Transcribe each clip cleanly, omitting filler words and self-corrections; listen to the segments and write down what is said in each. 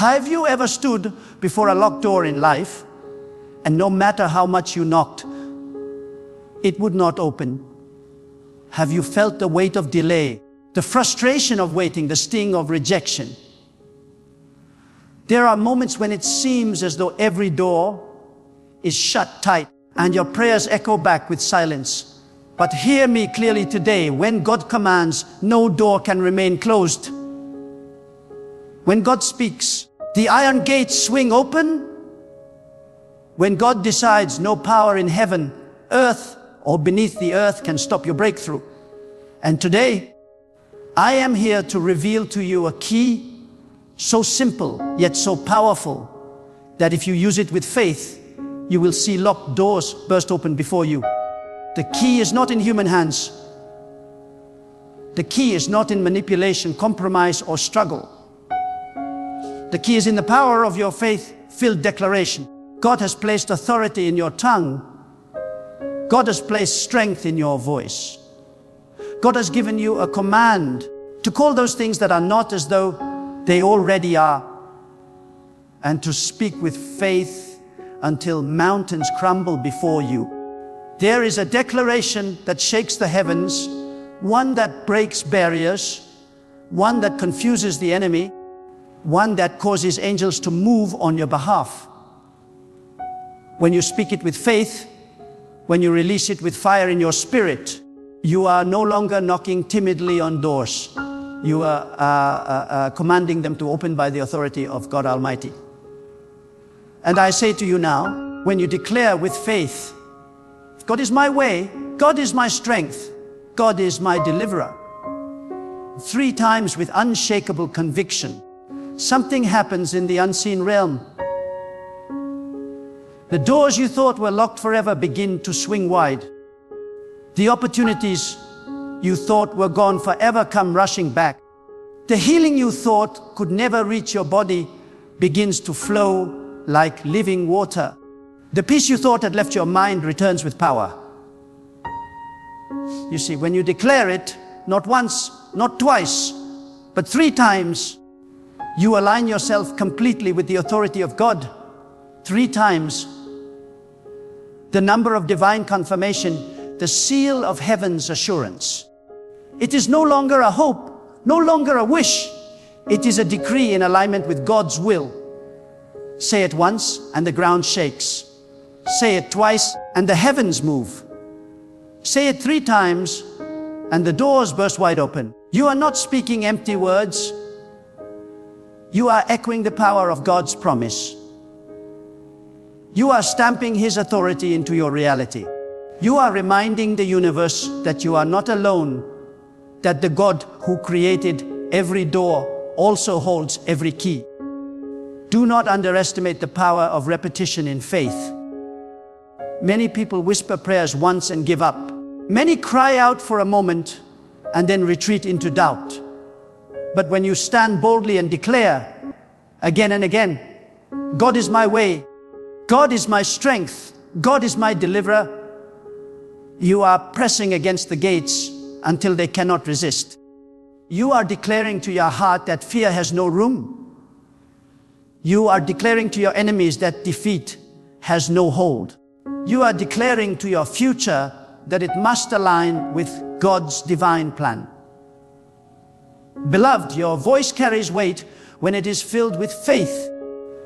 Have you ever stood before a locked door in life, and no matter how much you knocked, it would not open? Have you felt the weight of delay, the frustration of waiting, the sting of rejection? There are moments when it seems as though every door is shut tight and your prayers echo back with silence. But hear me clearly today: when God commands, no door can remain closed. When God speaks, the iron gates swing open. When God decides, no power in heaven, earth, or beneath the earth can stop your breakthrough. And today, I am here to reveal to you a key so simple yet so powerful that if you use it with faith, you will see locked doors burst open before you. The key is not in human hands. The key is not in manipulation, compromise, or struggle. The key is in the power of your faith-filled declaration. God has placed authority in your tongue. God has placed strength in your voice. God has given you a command to call those things that are not as though they already are, and to speak with faith until mountains crumble before you. There is a declaration that shakes the heavens, one that breaks barriers, one that confuses the enemy, one that causes angels to move on your behalf. When you speak it with faith, when you release it with fire in your spirit, you are no longer knocking timidly on doors. You are commanding them to open by the authority of God Almighty. And I say to you now, when you declare with faith, God is my way, God is my strength, God is my deliverer, 3 times with unshakable conviction, something happens in the unseen realm. The doors you thought were locked forever begin to swing wide. The opportunities you thought were gone forever come rushing back. The healing you thought could never reach your body begins to flow like living water. The peace you thought had left your mind returns with power. You see, when you declare it, not once, not twice, but 3 times, you align yourself completely with the authority of God. 3 times. The number of divine confirmation, the seal of heaven's assurance. It is no longer a hope, no longer a wish. It is a decree in alignment with God's will. Say it once and the ground shakes. Say it twice and the heavens move. Say it 3 times and the doors burst wide open. You are not speaking empty words. You are echoing the power of God's promise. You are stamping His authority into your reality. You are reminding the universe that you are not alone, that the God who created every door also holds every key. Do not underestimate the power of repetition in faith. Many people whisper prayers once and give up. Many cry out for a moment and then retreat into doubt. But when you stand boldly and declare again and again, God is my way, God is my strength, God is my deliverer, you are pressing against the gates until they cannot resist. You are declaring to your heart that fear has no room. You are declaring to your enemies that defeat has no hold. You are declaring to your future that it must align with God's divine plan. Beloved, your voice carries weight when it is filled with faith.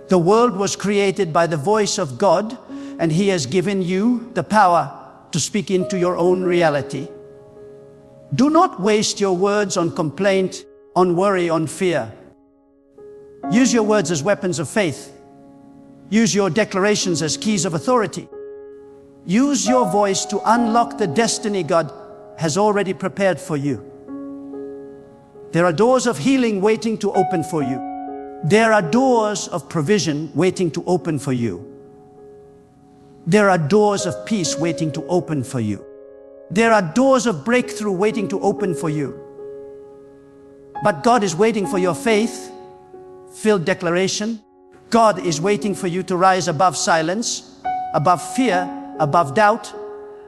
The world was created by the voice of God, and He has given you the power to speak into your own reality. Do not waste your words on complaint, on worry, on fear. Use your words as weapons of faith. Use your declarations as keys of authority. Use your voice to unlock the destiny God has already prepared for you. There are doors of healing waiting to open for you. There are doors of provision waiting to open for you. There are doors of peace waiting to open for you. There are doors of breakthrough waiting to open for you. But God is waiting for your faith-filled declaration. God is waiting for you to rise above silence, above fear, above doubt,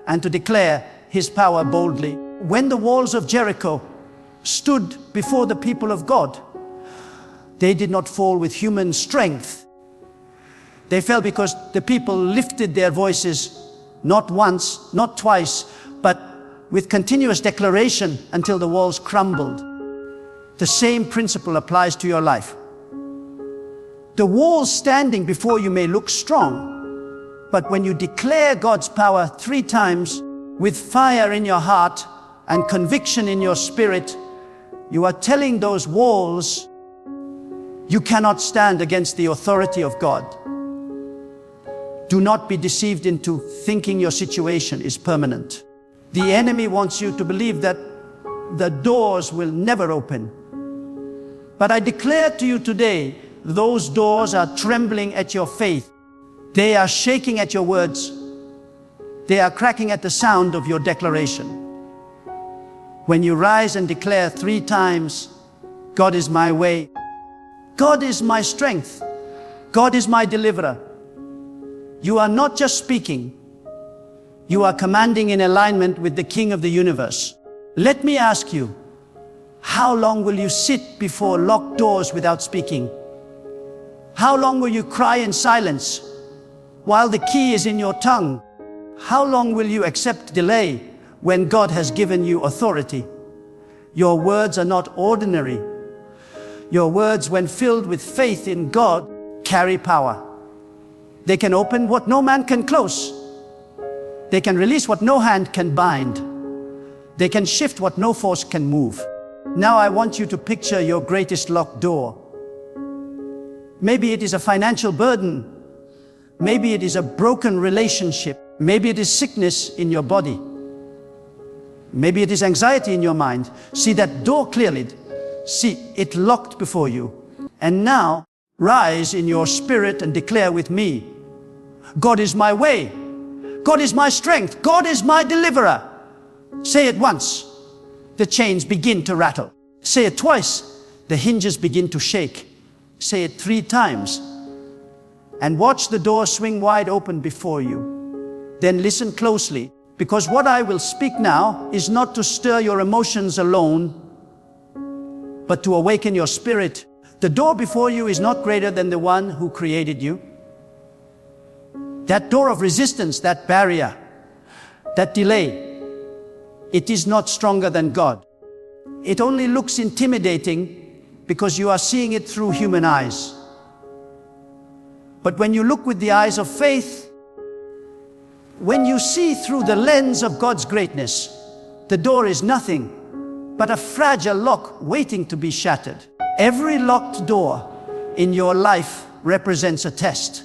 and to declare His power boldly. When the walls of Jericho stood before the people of God, They did not fall with human strength. They fell because the people lifted their voices, not once, not twice, but with continuous declaration until the walls crumbled. The same principle applies to your life. The walls standing before you may look strong, but when you declare God's power 3 times with fire in your heart and conviction in your spirit, you are telling those walls, you cannot stand against the authority of God. Do not be deceived into thinking your situation is permanent. The enemy wants you to believe that the doors will never open. But I declare to you today, those doors are trembling at your faith. They are shaking at your words. They are cracking at the sound of your declaration. When you rise and declare 3 times, God is my way, God is my strength, God is my deliverer, you are not just speaking, you are commanding in alignment with the King of the universe. Let me ask you, how long will you sit before locked doors without speaking? How long will you cry in silence while the key is in your tongue? How long will you accept delay when God has given you authority? Your words are not ordinary. Your words, when filled with faith in God, carry power. They can open what no man can close. They can release what no hand can bind. They can shift what no force can move. Now I want you to picture your greatest locked door. Maybe it is a financial burden. Maybe it is a broken relationship. Maybe it is sickness in your body. Maybe it is anxiety in your mind. See that door clearly. See it locked before you. And now rise in your spirit and declare with me, God is my way. God is my strength. God is my deliverer. Say it once. The chains begin to rattle. Say it twice. The hinges begin to shake. Say it 3 times. And watch the door swing wide open before you. Then listen closely, because what I will speak now is not to stir your emotions alone, but to awaken your spirit. The door before you is not greater than the one who created you. That door of resistance, that barrier, that delay, it is not stronger than God. It only looks intimidating because you are seeing it through human eyes. But when you look with the eyes of faith, when you see through the lens of God's greatness, the door is nothing but a fragile lock waiting to be shattered. Every locked door in your life represents a test.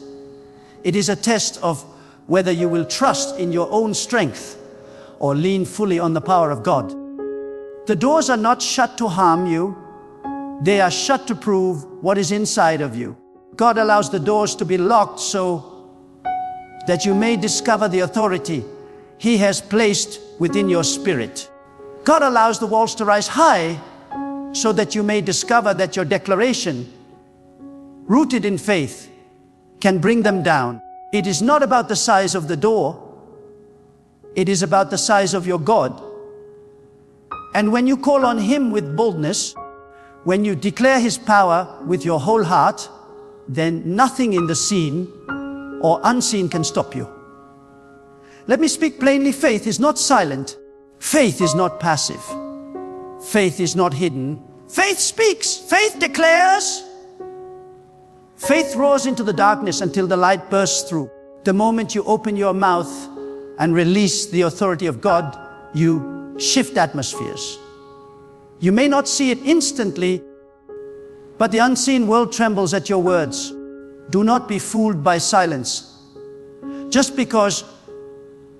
It is a test of whether you will trust in your own strength or lean fully on the power of God. The doors are not shut to harm you. They are shut to prove what is inside of you. God allows the doors to be locked so that you may discover the authority He has placed within your spirit. God allows the walls to rise high so that you may discover that your declaration, rooted in faith, can bring them down. It is not about the size of the door. It is about the size of your God. And when you call on Him with boldness, when you declare His power with your whole heart, then nothing in the seen or unseen can stop you. Let me speak plainly. Faith is not silent. Faith is not passive. Faith is not hidden. Faith speaks. Faith declares. Faith roars into the darkness until the light bursts through. The moment you open your mouth and release the authority of God, you shift atmospheres. You may not see it instantly, but the unseen world trembles at your words. Do not be fooled by silence. Just because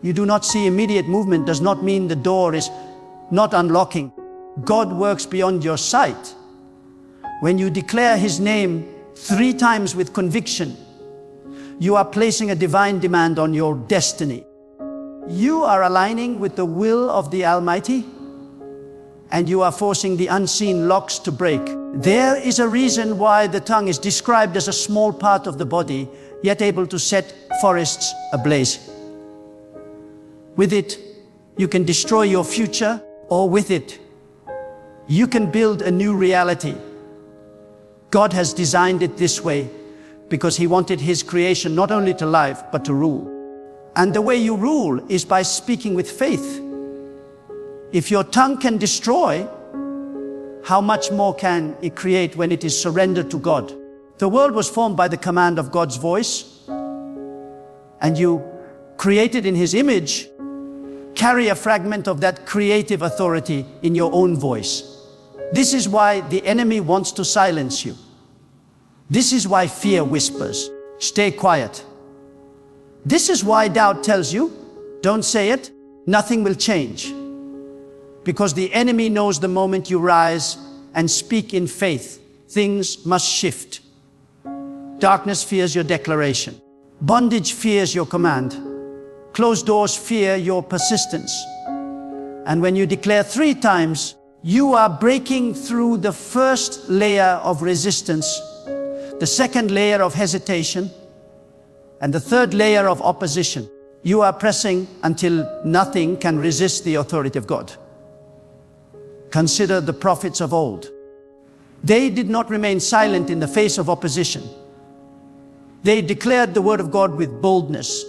you do not see immediate movement does not mean the door is not unlocking. God works beyond your sight. When you declare His name 3 times with conviction, you are placing a divine demand on your destiny. You are aligning with the will of the Almighty, and you are forcing the unseen locks to break. There is a reason why the tongue is described as a small part of the body, yet able to set forests ablaze. With it, you can destroy your future, or with it, you can build a new reality. God has designed it this way because He wanted His creation not only to live, but to rule. And the way you rule is by speaking with faith. If your tongue can destroy, how much more can it create when it is surrendered to God? The world was formed by the command of God's voice, and you, created in His image, carry a fragment of that creative authority in your own voice. This is why the enemy wants to silence you. This is why fear whispers, stay quiet. This is why doubt tells you, don't say it, nothing will change. Because the enemy knows the moment you rise and speak in faith, things must shift. Darkness fears your declaration. Bondage fears your command. Closed doors fear your persistence. And when you declare 3 times, you are breaking through the first layer of resistance, the second layer of hesitation, and the third layer of opposition. You are pressing until nothing can resist the authority of God. Consider the prophets of old. They did not remain silent in the face of opposition. They declared the word of God with boldness.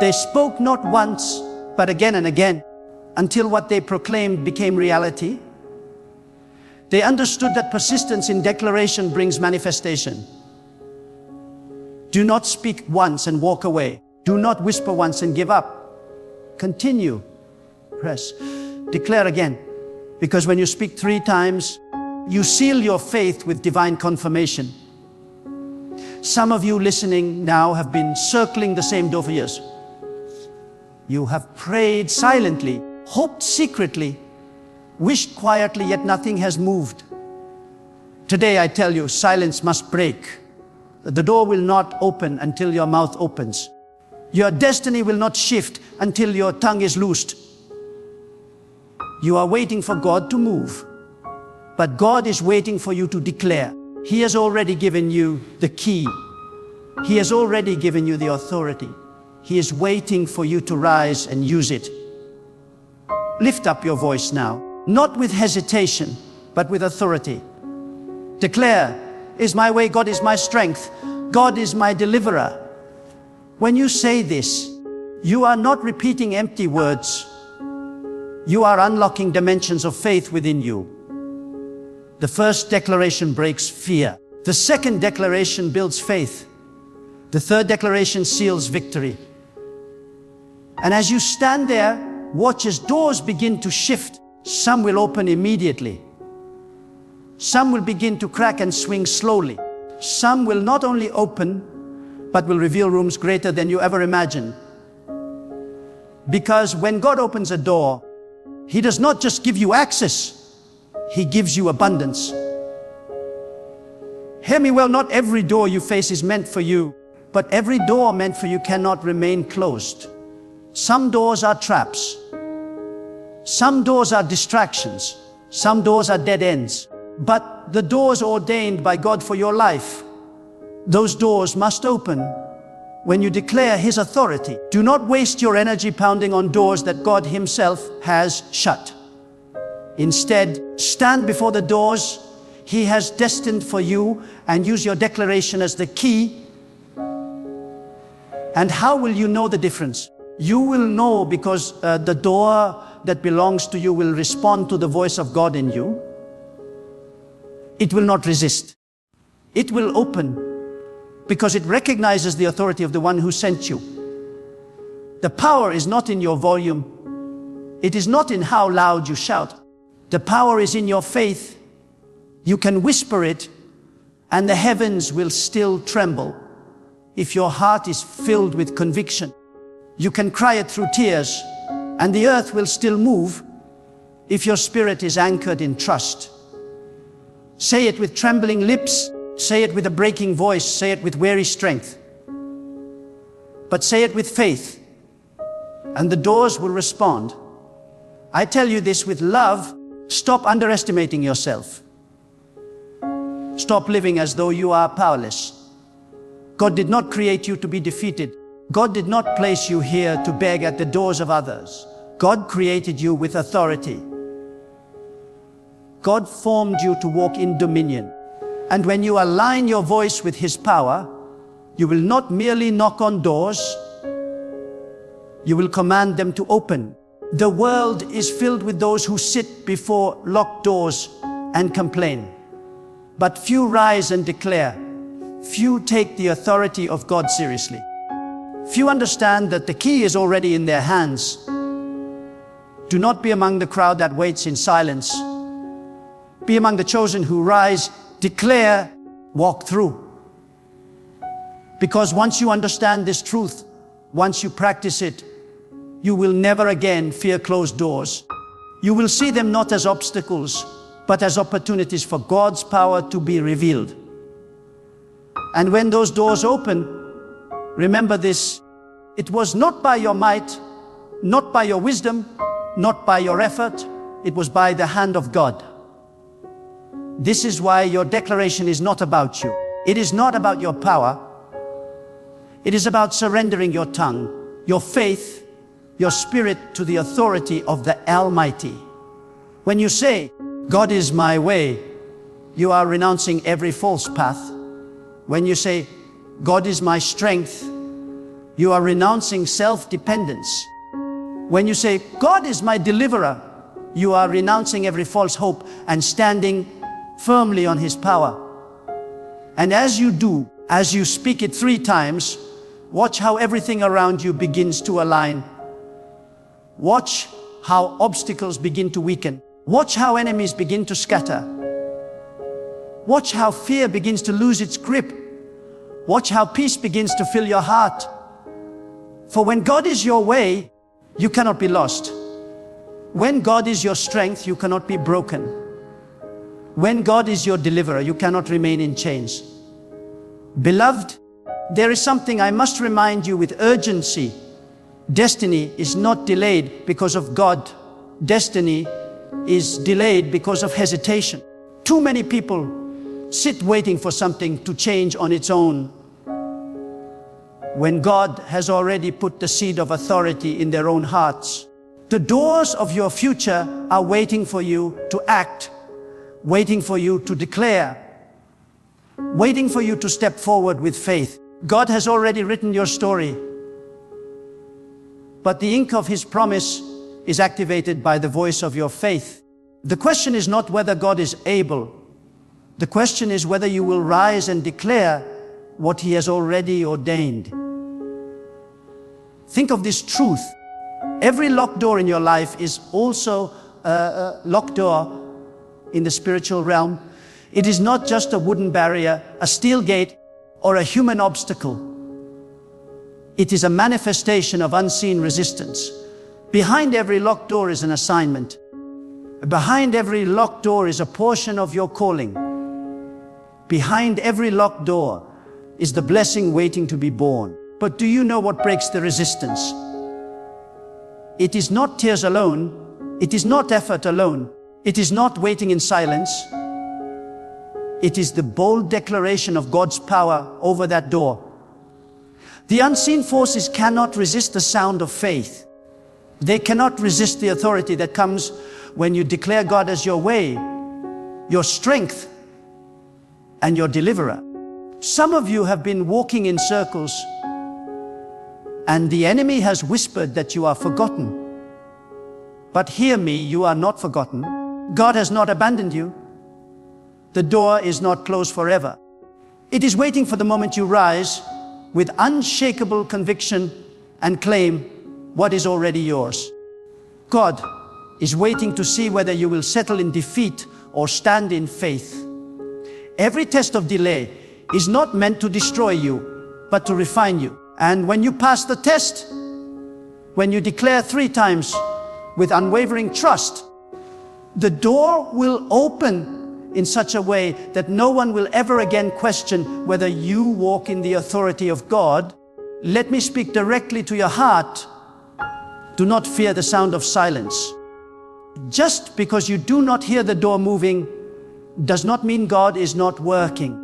They spoke not once, but again and again, until what they proclaimed became reality. They understood that persistence in declaration brings manifestation. Do not speak once and walk away. Do not whisper once and give up. Continue. Press. Declare again. Because when you speak 3 times, you seal your faith with divine confirmation. Some of you listening now have been circling the same door for years. You have prayed silently, hoped secretly, wished quietly, yet nothing has moved. Today I tell you, silence must break. The door will not open until your mouth opens. Your destiny will not shift until your tongue is loosed. You are waiting for God to move, but God is waiting for you to declare. He has already given you the key. He has already given you the authority. He is waiting for you to rise and use it. Lift up your voice now, not with hesitation, but with authority. Declare, is my way, God is my strength, God is my deliverer. When you say this, you are not repeating empty words. You are unlocking dimensions of faith within you. The first declaration breaks fear. The second declaration builds faith. The third declaration seals victory. And as you stand there, watch as doors begin to shift. Some will open immediately. Some will begin to crack and swing slowly. Some will not only open, but will reveal rooms greater than you ever imagined. Because when God opens a door, He does not just give you access, He gives you abundance. Hear me well, not every door you face is meant for you, but every door meant for you cannot remain closed. Some doors are traps. Some doors are distractions. Some doors are dead ends. But the doors ordained by God for your life, those doors must open when you declare His authority. Do not waste your energy pounding on doors that God Himself has shut. Instead, stand before the doors He has destined for you and use your declaration as the key. And how will you know the difference? You will know because the door that belongs to you will respond to the voice of God in you. It will not resist. It will open because it recognizes the authority of the one who sent you. The power is not in your volume. It is not in how loud you shout. The power is in your faith. You can whisper it and the heavens will still tremble. If your heart is filled with conviction, you can cry it through tears and the earth will still move if your spirit is anchored in trust. Say it with trembling lips, say it with a breaking voice, say it with weary strength. But say it with faith and the doors will respond. I tell you this with love, stop underestimating yourself. Stop living as though you are powerless. God did not create you to be defeated. God did not place you here to beg at the doors of others. God created you with authority. God formed you to walk in dominion. And when you align your voice with His power, you will not merely knock on doors, you will command them to open. The world is filled with those who sit before locked doors and complain. But few rise and declare. Few take the authority of God seriously. Few understand that the key is already in their hands. Do not be among the crowd that waits in silence. Be among the chosen who rise, declare, walk through. Because once you understand this truth, once you practice it, you will never again fear closed doors. You will see them not as obstacles, but as opportunities for God's power to be revealed. And when those doors open, remember this: it was not by your might, not by your wisdom, not by your effort, it was by the hand of God. This is why your declaration is not about you. It is not about your power. It is about surrendering your tongue, your faith, your spirit to the authority of the Almighty. When you say, God is my way, you are renouncing every false path. When you say, God is my strength, you are renouncing self-dependence. When you say, God is my deliverer, you are renouncing every false hope and standing firmly on His power. And as you do, as you speak it 3 times, watch how everything around you begins to align. Watch how obstacles begin to weaken. Watch how enemies begin to scatter. Watch how fear begins to lose its grip. Watch how peace begins to fill your heart. For when God is your way, you cannot be lost. When God is your strength, you cannot be broken. When God is your deliverer, you cannot remain in chains. Beloved, there is something I must remind you with urgency. Destiny is not delayed because of God. Destiny is delayed because of hesitation. Too many people sit waiting for something to change on its own, when God has already put the seed of authority in their own hearts. The doors of your future are waiting for you to act, waiting for you to declare, waiting for you to step forward with faith. God has already written your story, but the ink of His promise is activated by the voice of your faith. The question is not whether God is able. The question is whether you will rise and declare what He has already ordained. Think of this truth. Every locked door in your life is also a locked door in the spiritual realm. It is not just a wooden barrier, a steel gate, or a human obstacle. It is a manifestation of unseen resistance. Behind every locked door is an assignment. Behind every locked door is a portion of your calling. Behind every locked door is the blessing waiting to be born. But do you know what breaks the resistance? It is not tears alone. It is not effort alone. It is not waiting in silence. It is the bold declaration of God's power over that door. The unseen forces cannot resist the sound of faith. They cannot resist the authority that comes when you declare God as your way, your strength, and your deliverer. Some of you have been walking in circles, and the enemy has whispered that you are forgotten. But hear me, you are not forgotten. God has not abandoned you. The door is not closed forever. It is waiting for the moment you rise with unshakable conviction and claim what is already yours. God is waiting to see whether you will settle in defeat or stand in faith. Every test of delay is not meant to destroy you, but to refine you. And when you pass the test, when you declare 3 times with unwavering trust, the door will open in such a way that no one will ever again question whether you walk in the authority of God. Let me speak directly to your heart. Do not fear the sound of silence. Just because you do not hear the door moving does not mean God is not working.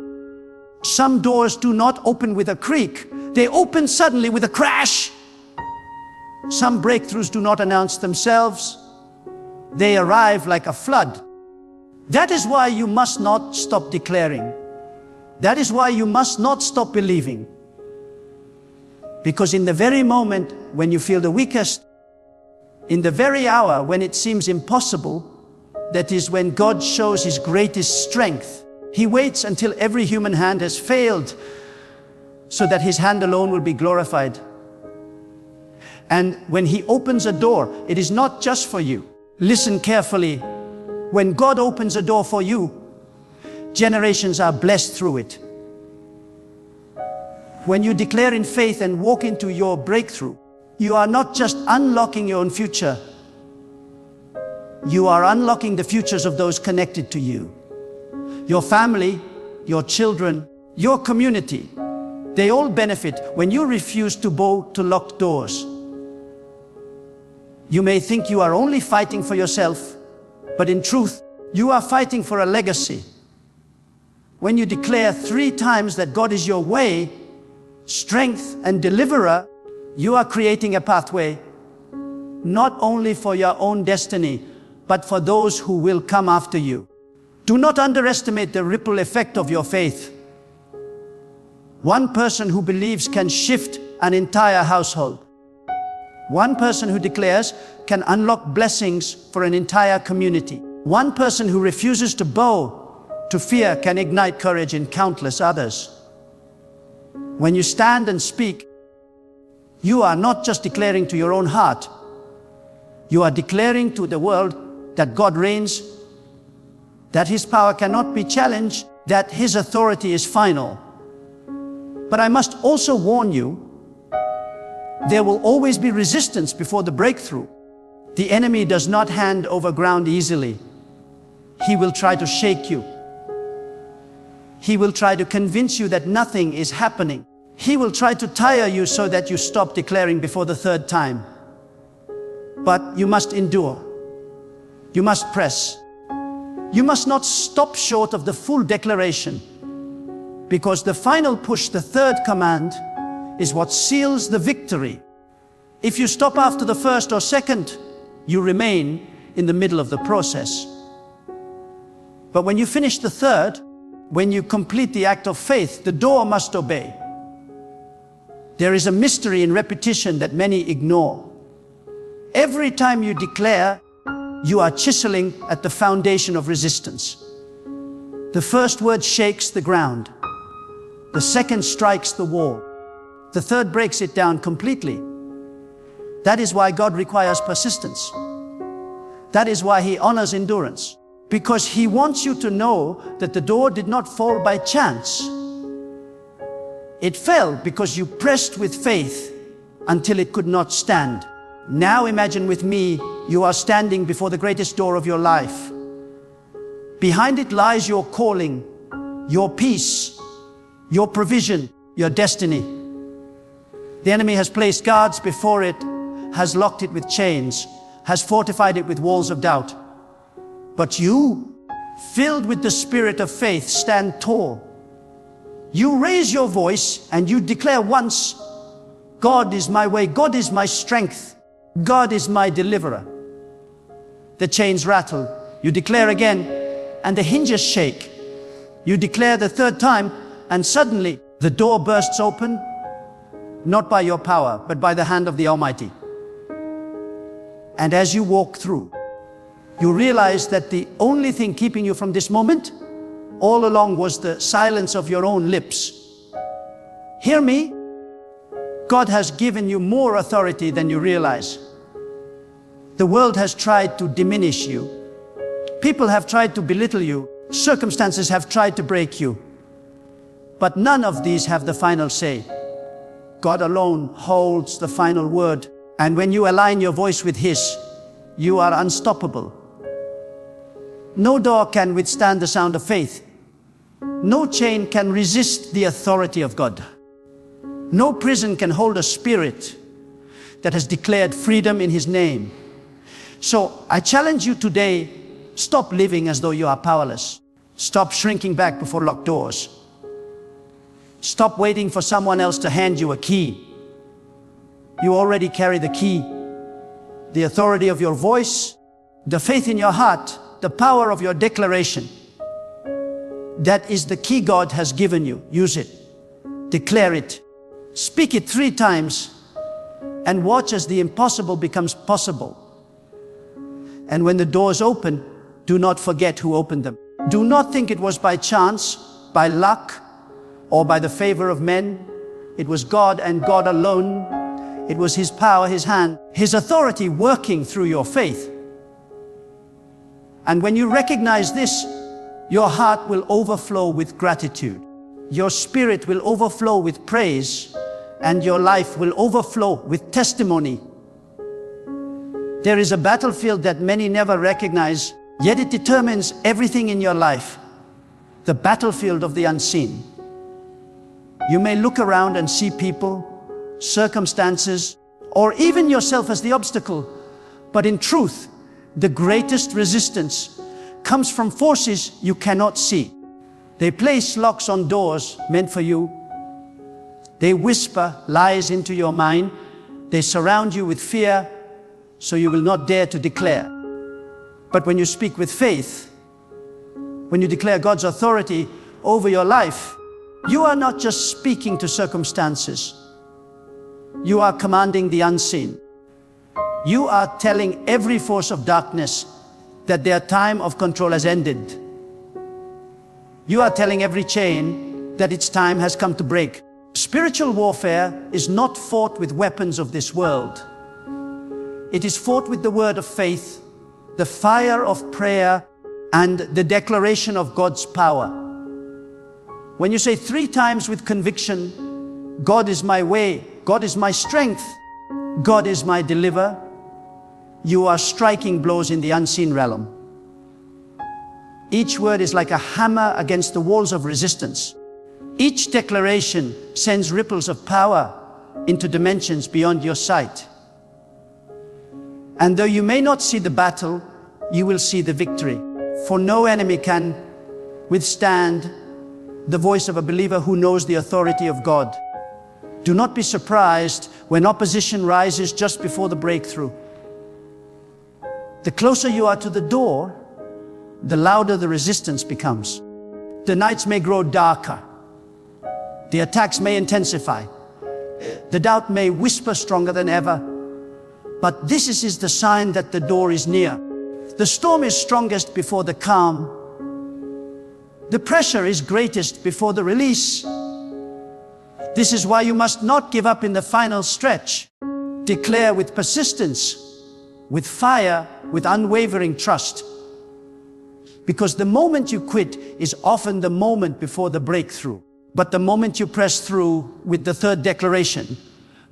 Some doors do not open with a creak. They open suddenly with a crash. Some breakthroughs do not announce themselves. They arrive like a flood. That is why you must not stop declaring. That is why you must not stop believing. Because in the very moment when you feel the weakest, in the very hour when it seems impossible, that is when God shows His greatest strength. He waits until every human hand has failed, so that His hand alone will be glorified. And when He opens a door, it is not just for you. Listen carefully. When God opens a door for you, generations are blessed through it. When you declare in faith and walk into your breakthrough, you are not just unlocking your own future, you are unlocking the futures of those connected to you. Your family, your children, your community, they all benefit when you refuse to bow to locked doors. You may think you are only fighting for yourself, but in truth, you are fighting for a legacy. When you declare 3 times that God is your way, strength and deliverer, you are creating a pathway, not only for your own destiny, but for those who will come after you. Do not underestimate the ripple effect of your faith. One person who believes can shift an entire household. One person who declares can unlock blessings for an entire community. One person who refuses to bow to fear can ignite courage in countless others. When you stand and speak, you are not just declaring to your own heart, you are declaring to the world that God reigns, that His power cannot be challenged, that His authority is final. But I must also warn you, there will always be resistance before the breakthrough. The enemy does not hand over ground easily. He will try to shake you. He will try to convince you that nothing is happening. He will try to tire you so that you stop declaring before the 3rd time. But you must endure. You must press. You must not stop short of the full declaration, because the final push, the 3rd command, is what seals the victory. If you stop after the 1st or 2nd, you remain in the middle of the process. But when you finish the 3rd, when you complete the act of faith, the door must obey. There is a mystery in repetition that many ignore. Every time you declare, you are chiseling at the foundation of resistance. The first word shakes the ground. The second strikes the wall. The third breaks it down completely. That is why God requires persistence. That is why He honors endurance. Because He wants you to know that the door did not fall by chance. It fell because you pressed with faith until it could not stand. Now imagine with me, you are standing before the greatest door of your life. Behind it lies your calling, your peace, your provision, your destiny. The enemy has placed guards before it, has locked it with chains, has fortified it with walls of doubt. But you, filled with the spirit of faith, stand tall. You raise your voice and you declare once, God is my way, God is my strength, God is my deliverer. The chains rattle. You declare again, and the hinges shake. You declare the third time, and suddenly the door bursts open, not by your power, but by the hand of the Almighty. And as you walk through, you realize that the only thing keeping you from this moment all along was the silence of your own lips. Hear me? God has given you more authority than you realize. The world has tried to diminish you. People have tried to belittle you. Circumstances have tried to break you. But none of these have the final say. God alone holds the final word. And when you align your voice with His, you are unstoppable. No door can withstand the sound of faith. No chain can resist the authority of God. No prison can hold a spirit that has declared freedom in His name. So I challenge you today, stop living as though you are powerless. Stop shrinking back before locked doors. Stop waiting for someone else to hand you a key. You already carry the key. The authority of your voice, the faith in your heart, the power of your declaration. That is the key God has given you. Use it. Declare it. Speak it 3 times and watch as the impossible becomes possible. And when the doors open, do not forget who opened them. Do not think it was by chance, by luck, or by the favor of men. It was God and God alone. It was His power, His hand, His authority working through your faith. And when you recognize this, your heart will overflow with gratitude. Your spirit will overflow with praise, and your life will overflow with testimony. There is a battlefield that many never recognize, yet it determines everything in your life. The battlefield of the unseen. You may look around and see people, circumstances, or even yourself as the obstacle, but in truth, the greatest resistance comes from forces you cannot see. They place locks on doors meant for you. They whisper lies into your mind. They surround you with fear, so you will not dare to declare. But when you speak with faith, when you declare God's authority over your life, you are not just speaking to circumstances. You are commanding the unseen. You are telling every force of darkness that their time of control has ended. You are telling every chain that its time has come to break. Spiritual warfare is not fought with weapons of this world. It is fought with the word of faith, the fire of prayer, and the declaration of God's power. When you say 3 times with conviction, God is my way, God is my strength, God is my deliverer, you are striking blows in the unseen realm. Each word is like a hammer against the walls of resistance. Each declaration sends ripples of power into dimensions beyond your sight. And though you may not see the battle, you will see the victory. For no enemy can withstand the voice of a believer who knows the authority of God. Do not be surprised when opposition rises just before the breakthrough. The closer you are to the door, the louder the resistance becomes. The nights may grow darker. The attacks may intensify. The doubt may whisper stronger than ever. But this is the sign that the door is near. The storm is strongest before the calm. The pressure is greatest before the release. This is why you must not give up in the final stretch. Declare with persistence, with fire, with unwavering trust. Because the moment you quit is often the moment before the breakthrough. But the moment you press through with the 3rd declaration,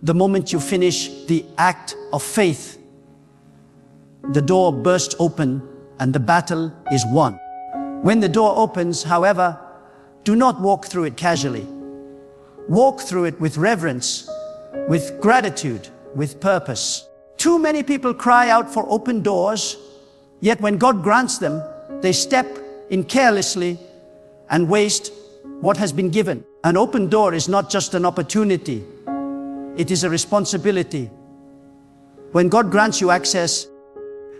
the moment you finish the act of faith, the door bursts open and the battle is won. When the door opens, however, do not walk through it casually. Walk through it with reverence, with gratitude, with purpose. Too many people cry out for open doors, yet when God grants them, they step in carelessly and waste what has been given. An open door is not just an opportunity, it is a responsibility. When God grants you access,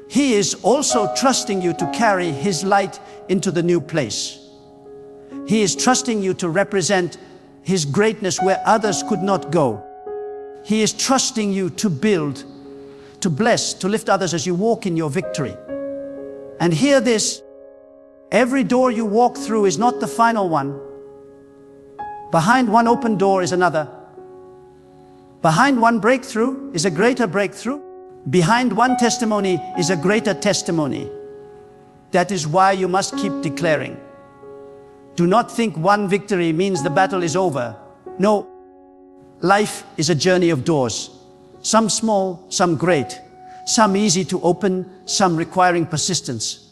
He is also trusting you to carry His light into the new place. He is trusting you to represent His greatness where others could not go. He is trusting you to build, to bless, to lift others as you walk in your victory. And hear this, every door you walk through is not the final one. Behind one open door is another. Behind one breakthrough is a greater breakthrough. Behind one testimony is a greater testimony. That is why you must keep declaring. Do not think one victory means the battle is over. No, life is a journey of doors. Some small, some great. Some easy to open, some requiring persistence.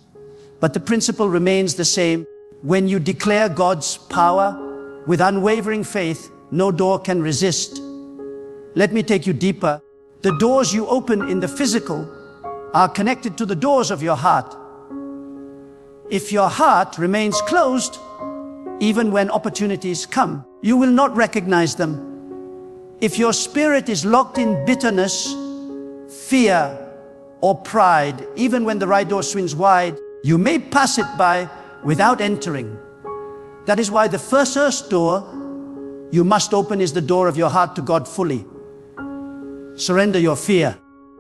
But the principle remains the same. When you declare God's power with unwavering faith, no door can resist. Let me take you deeper. The doors you open in the physical are connected to the doors of your heart. If your heart remains closed, even when opportunities come, you will not recognize them. If your spirit is locked in bitterness, fear, or pride, even when the right door swings wide, you may pass it by without entering. That is why the first door you must open is the door of your heart to God fully. Surrender your fear.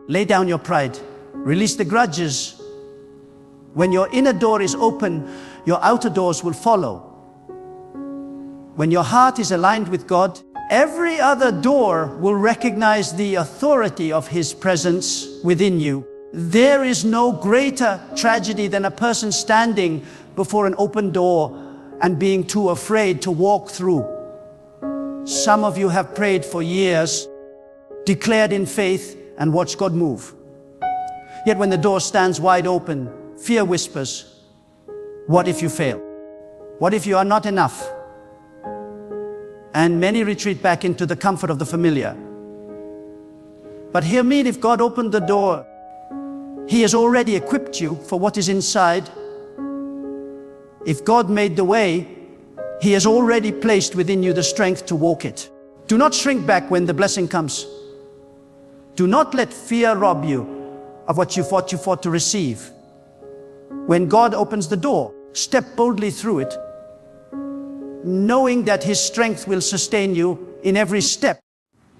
Lay down your pride. Release the grudges. When your inner door is open, your outer doors will follow. When your heart is aligned with God, every other door will recognize the authority of His presence within you. There is no greater tragedy than a person standing before an open door and being too afraid to walk through. Some of you have prayed for years, declared in faith, and watched God move. Yet when the door stands wide open, fear whispers, what if you fail? What if you are not enough? And many retreat back into the comfort of the familiar. But hear me, if God opened the door, He has already equipped you for what is inside. If God made the way, He has already placed within you the strength to walk it. Do not shrink back when the blessing comes. Do not let fear rob you of what you fought to receive. When God opens the door, step boldly through it, knowing that His strength will sustain you in every step.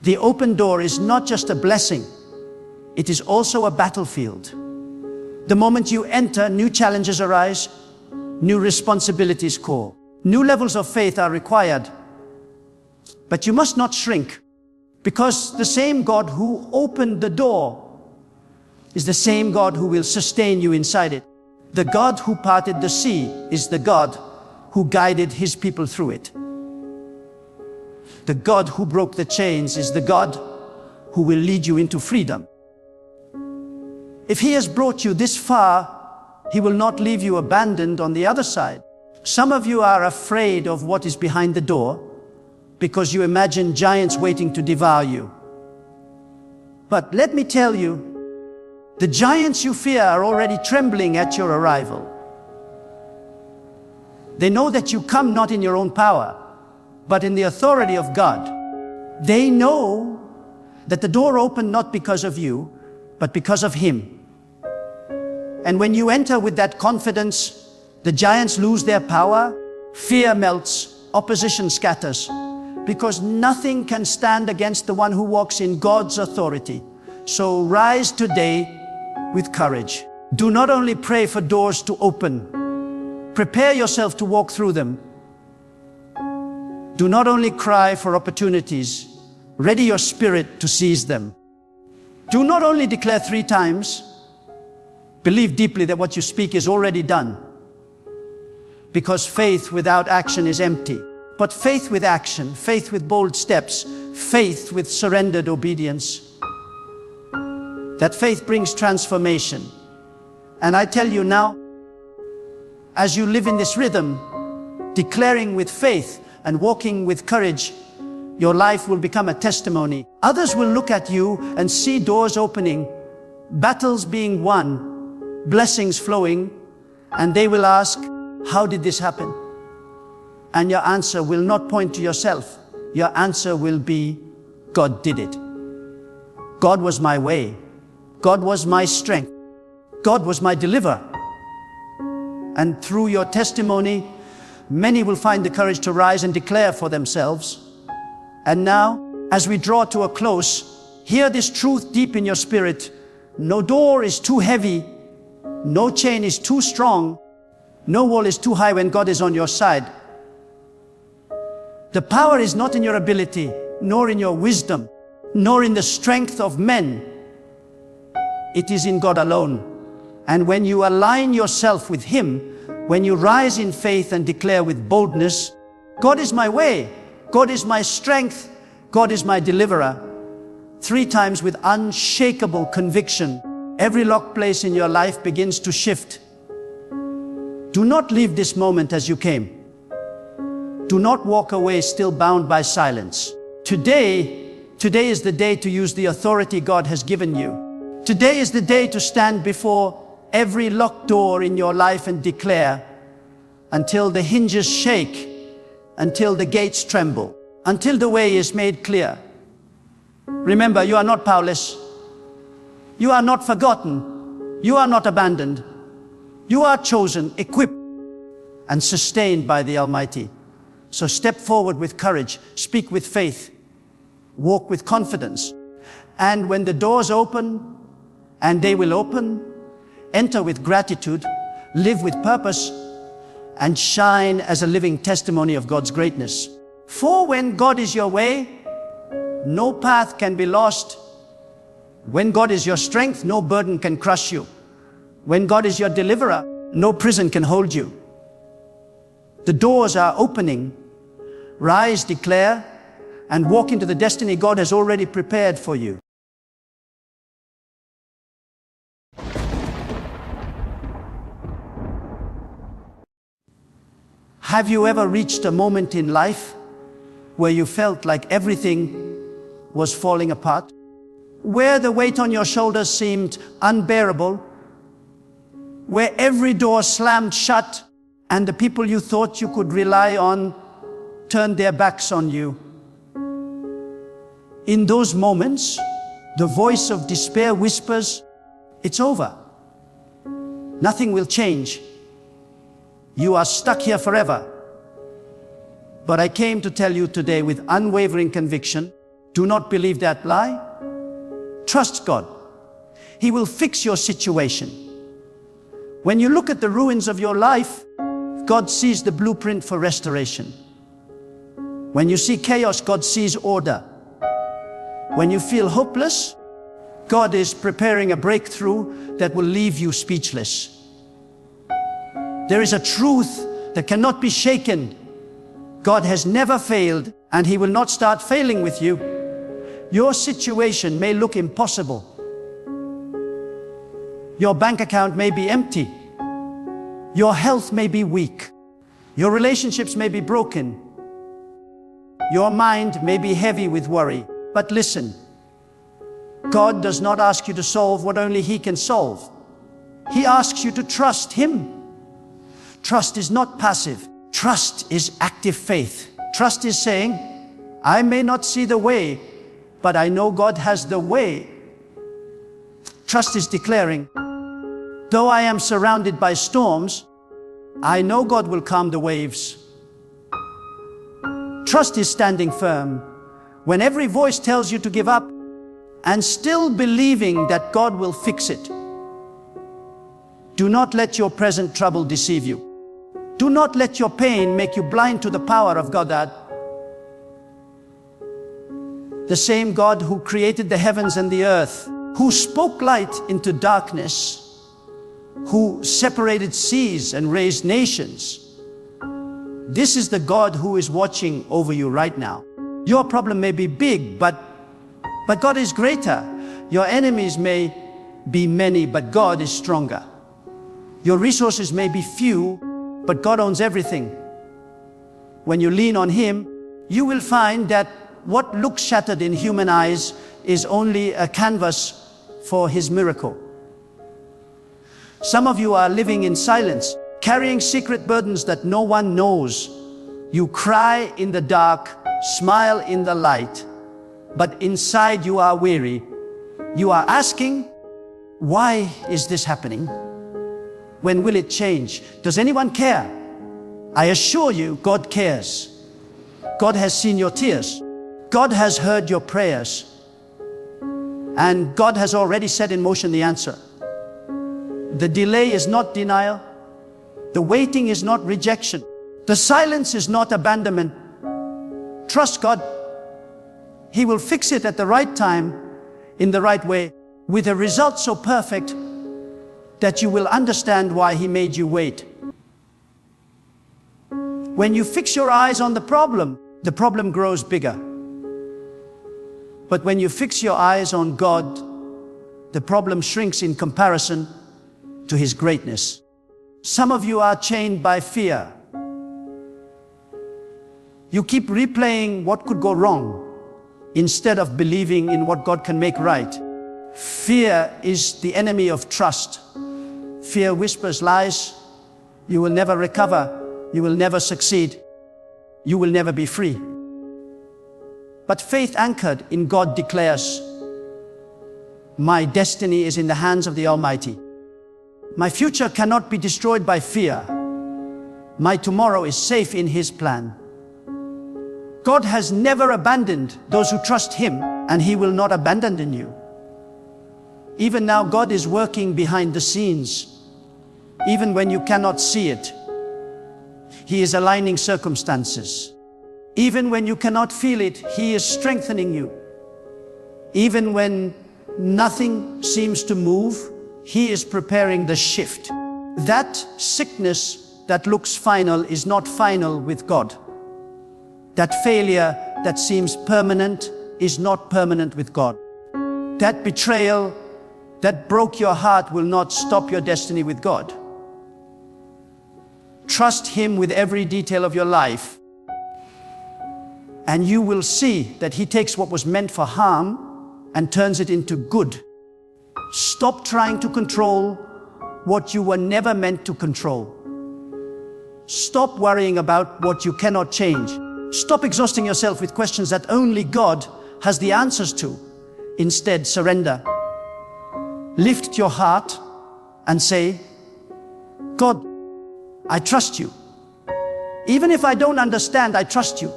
The open door is not just a blessing, it is also a battlefield. The moment you enter, new challenges arise, new responsibilities call. New levels of faith are required. But you must not shrink, because the same God who opened the door is the same God who will sustain you inside it. The God who parted the sea is the God who guided His people through it. The God who broke the chains is the God who will lead you into freedom. If He has brought you this far, He will not leave you abandoned on the other side. Some of you are afraid of what is behind the door because you imagine giants waiting to devour you. But let me tell you, the giants you fear are already trembling at your arrival. They know that you come not in your own power, but in the authority of God. They know that the door opened not because of you, but because of Him. And when you enter with that confidence, the giants lose their power, fear melts, opposition scatters, because nothing can stand against the one who walks in God's authority. So rise today with courage. Do not only pray for doors to open, prepare yourself to walk through them. Do not only cry for opportunities, ready your spirit to seize them. Do not only declare 3 times, believe deeply that what you speak is already done. Because faith without action is empty. But faith with action, faith with bold steps, faith with surrendered obedience, that faith brings transformation. And I tell you now, as you live in this rhythm, declaring with faith and walking with courage, your life will become a testimony. Others will look at you and see doors opening, battles being won, blessings flowing, and they will ask, how did this happen? And your answer will not point to yourself. Your answer will be, God did it. God was my way. God was my strength. God was my deliverer. And through your testimony, many will find the courage to rise and declare for themselves. And now, as we draw to a close, hear this truth deep in your spirit. No door is too heavy. No chain is too strong. No wall is too high when God is on your side. The power is not in your ability, nor in your wisdom, nor in the strength of men. It is in God alone. And when you align yourself with Him, when you rise in faith and declare with boldness, God is my way, God is my strength, God is my deliverer, 3 times with unshakable conviction, every locked place in your life begins to shift. Do not leave this moment as you came. Do not walk away still bound by silence. Today is the day to use the authority God has given you. Today is the day to stand before every locked door in your life and declare until the hinges shake, until the gates tremble, until the way is made clear. Remember, you are not powerless. You are not forgotten. You are not abandoned. You are chosen, equipped, and sustained by the Almighty. So step forward with courage, speak with faith, walk with confidence. And when the doors open, and they will open, enter with gratitude, live with purpose, and shine as a living testimony of God's greatness. For when God is your way, no path can be lost. When God is your strength, no burden can crush you. When God is your deliverer, no prison can hold you. The doors are opening. Rise, declare, and walk into the destiny God has already prepared for you. Have you ever reached a moment in life where you felt like everything was falling apart? Where the weight on your shoulders seemed unbearable? Where every door slammed shut and the people you thought you could rely on turned their backs on you? In those moments, the voice of despair whispers, "It's over. Nothing will change. You are stuck here forever." But I came to tell you today with unwavering conviction, do not believe that lie. Trust God. He will fix your situation. When you look at the ruins of your life, God sees the blueprint for restoration. When you see chaos, God sees order. When you feel hopeless, God is preparing a breakthrough that will leave you speechless. There is a truth that cannot be shaken. God has never failed, and He will not start failing with you. Your situation may look impossible. Your bank account may be empty. Your health may be weak. Your relationships may be broken. Your mind may be heavy with worry. But listen, God does not ask you to solve what only He can solve. He asks you to trust Him. Trust is not passive. Trust is active faith. Trust is saying, I may not see the way, but I know God has the way. Trust is declaring, though I am surrounded by storms, I know God will calm the waves. Trust is standing firm when every voice tells you to give up, and still believing that God will fix it. Do not let your present trouble deceive you. Do not let your pain make you blind to the power of God. The same God who created the heavens and the earth, who spoke light into darkness, who separated seas and raised nations. This is the God who is watching over you right now. Your problem may be big, but God is greater. Your enemies may be many, but God is stronger. Your resources may be few, but God owns everything. When you lean on Him, you will find that what looks shattered in human eyes is only a canvas for His miracle. Some of you are living in silence, carrying secret burdens that no one knows. You cry in the dark, smile in the light, but inside you are weary. You are asking, why is this happening? When will it change? Does anyone care? I assure you, God cares. God has seen your tears. God has heard your prayers. And God has already set in motion the answer. The delay is not denial. The waiting is not rejection. The silence is not abandonment. Trust God. He will fix it at the right time, in the right way, with a result so perfect that you will understand why He made you wait. When you fix your eyes on the problem grows bigger. But when you fix your eyes on God, the problem shrinks in comparison to His greatness. Some of you are chained by fear. You keep replaying what could go wrong instead of believing in what God can make right. Fear is the enemy of trust. Fear whispers lies. You will never recover. You will never succeed. You will never be free. But faith anchored in God declares, my destiny is in the hands of the Almighty. My future cannot be destroyed by fear. My tomorrow is safe in His plan. God has never abandoned those who trust Him, and He will not abandon you. Even now, God is working behind the scenes, even when you cannot see it. He is aligning circumstances. Even when you cannot feel it, He is strengthening you. Even when nothing seems to move, He is preparing the shift. That sickness that looks final is not final with God. That failure that seems permanent is not permanent with God. That betrayal that broke your heart will not stop your destiny with God. Trust Him with every detail of your life, and you will see that He takes what was meant for harm and turns it into good. Stop trying to control what you were never meant to control. Stop worrying about what you cannot change. Stop exhausting yourself with questions that only God has the answers to. Instead, surrender. Lift your heart and say, God, I trust you. Even if I don't understand, I trust you.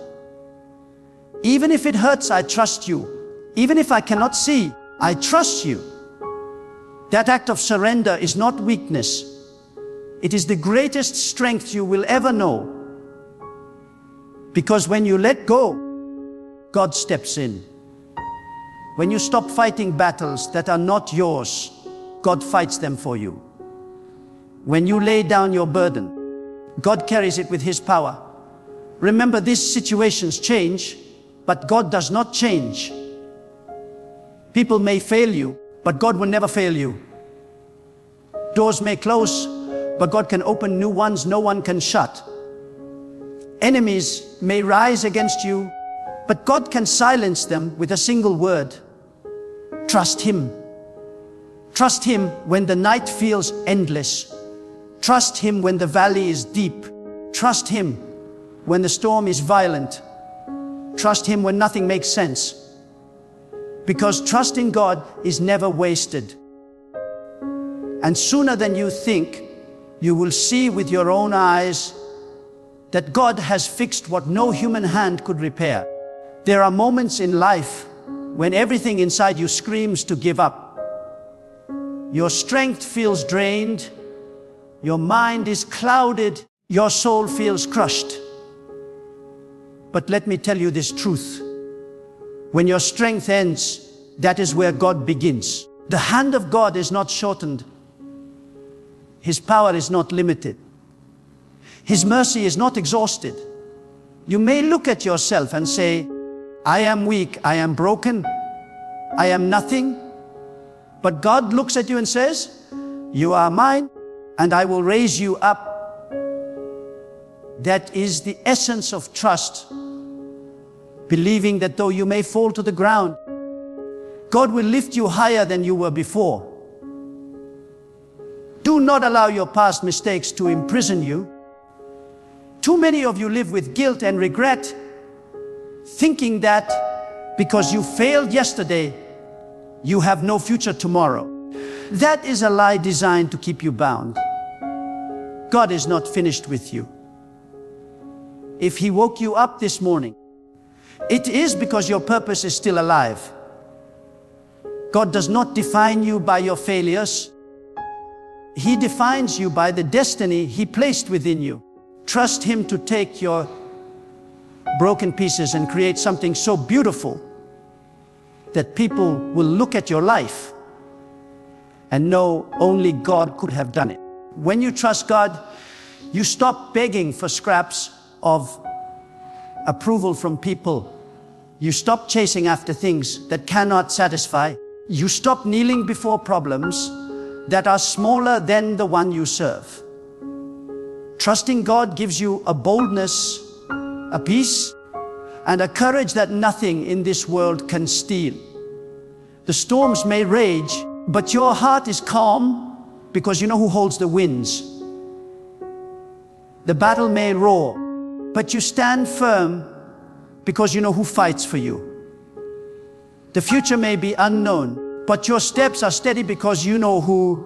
Even if it hurts, I trust you. Even if I cannot see, I trust you. That act of surrender is not weakness. It is the greatest strength you will ever know. Because when you let go, God steps in. When you stop fighting battles that are not yours, God fights them for you. When you lay down your burden, God carries it with His power. Remember, these situations change, but God does not change. People may fail you, but God will never fail you. Doors may close, but God can open new ones no one can shut. Enemies may rise against you, but God can silence them with a single word. Trust Him. Trust Him when the night feels endless. Trust Him when the valley is deep. Trust Him when the storm is violent. Trust Him when nothing makes sense. Because trusting God is never wasted. And sooner than you think, you will see with your own eyes that God has fixed what no human hand could repair. There are moments in life when everything inside you screams to give up. Your strength feels drained. Your mind is clouded. Your soul feels crushed. But let me tell you this truth. When your strength ends, that is where God begins. The hand of God is not shortened. His power is not limited. His mercy is not exhausted. You may look at yourself and say, I am weak, I am broken, I am nothing. But God looks at you and says, you are mine, and I will raise you up. That is the essence of trust. Believing that though you may fall to the ground, God will lift you higher than you were before. Do not allow your past mistakes to imprison you. Too many of you live with guilt and regret, thinking that because you failed yesterday, you have no future tomorrow. That is a lie designed to keep you bound. God is not finished with you. If He woke you up this morning, it is because your purpose is still alive. God does not define you by your failures. He defines you by the destiny He placed within you. Trust Him to take your broken pieces and create something so beautiful that people will look at your life and know only God could have done it. When you trust God, you stop begging for scraps of approval from people. You stop chasing after things that cannot satisfy. You stop kneeling before problems that are smaller than the one you serve. Trusting God gives you a boldness, a peace, and a courage that nothing in this world can steal. The storms may rage, but your heart is calm because you know who holds the winds. The battle may roar, but you stand firm because you know who fights for you. The future may be unknown, but your steps are steady because you know who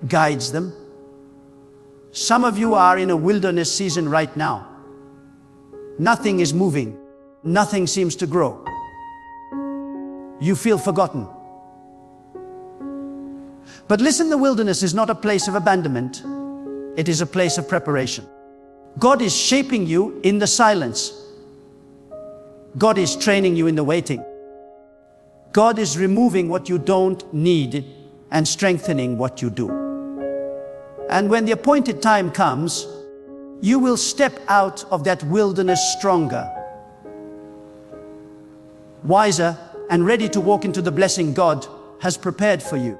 guides them. Some of you are in a wilderness season right now. Nothing is moving. Nothing seems to grow. You feel forgotten. But listen, the wilderness is not a place of abandonment. It is a place of preparation. God is shaping you in the silence. God is training you in the waiting. God is removing what you don't need and strengthening what you do. And when the appointed time comes, you will step out of that wilderness stronger, wiser, and ready to walk into the blessing God has prepared for you.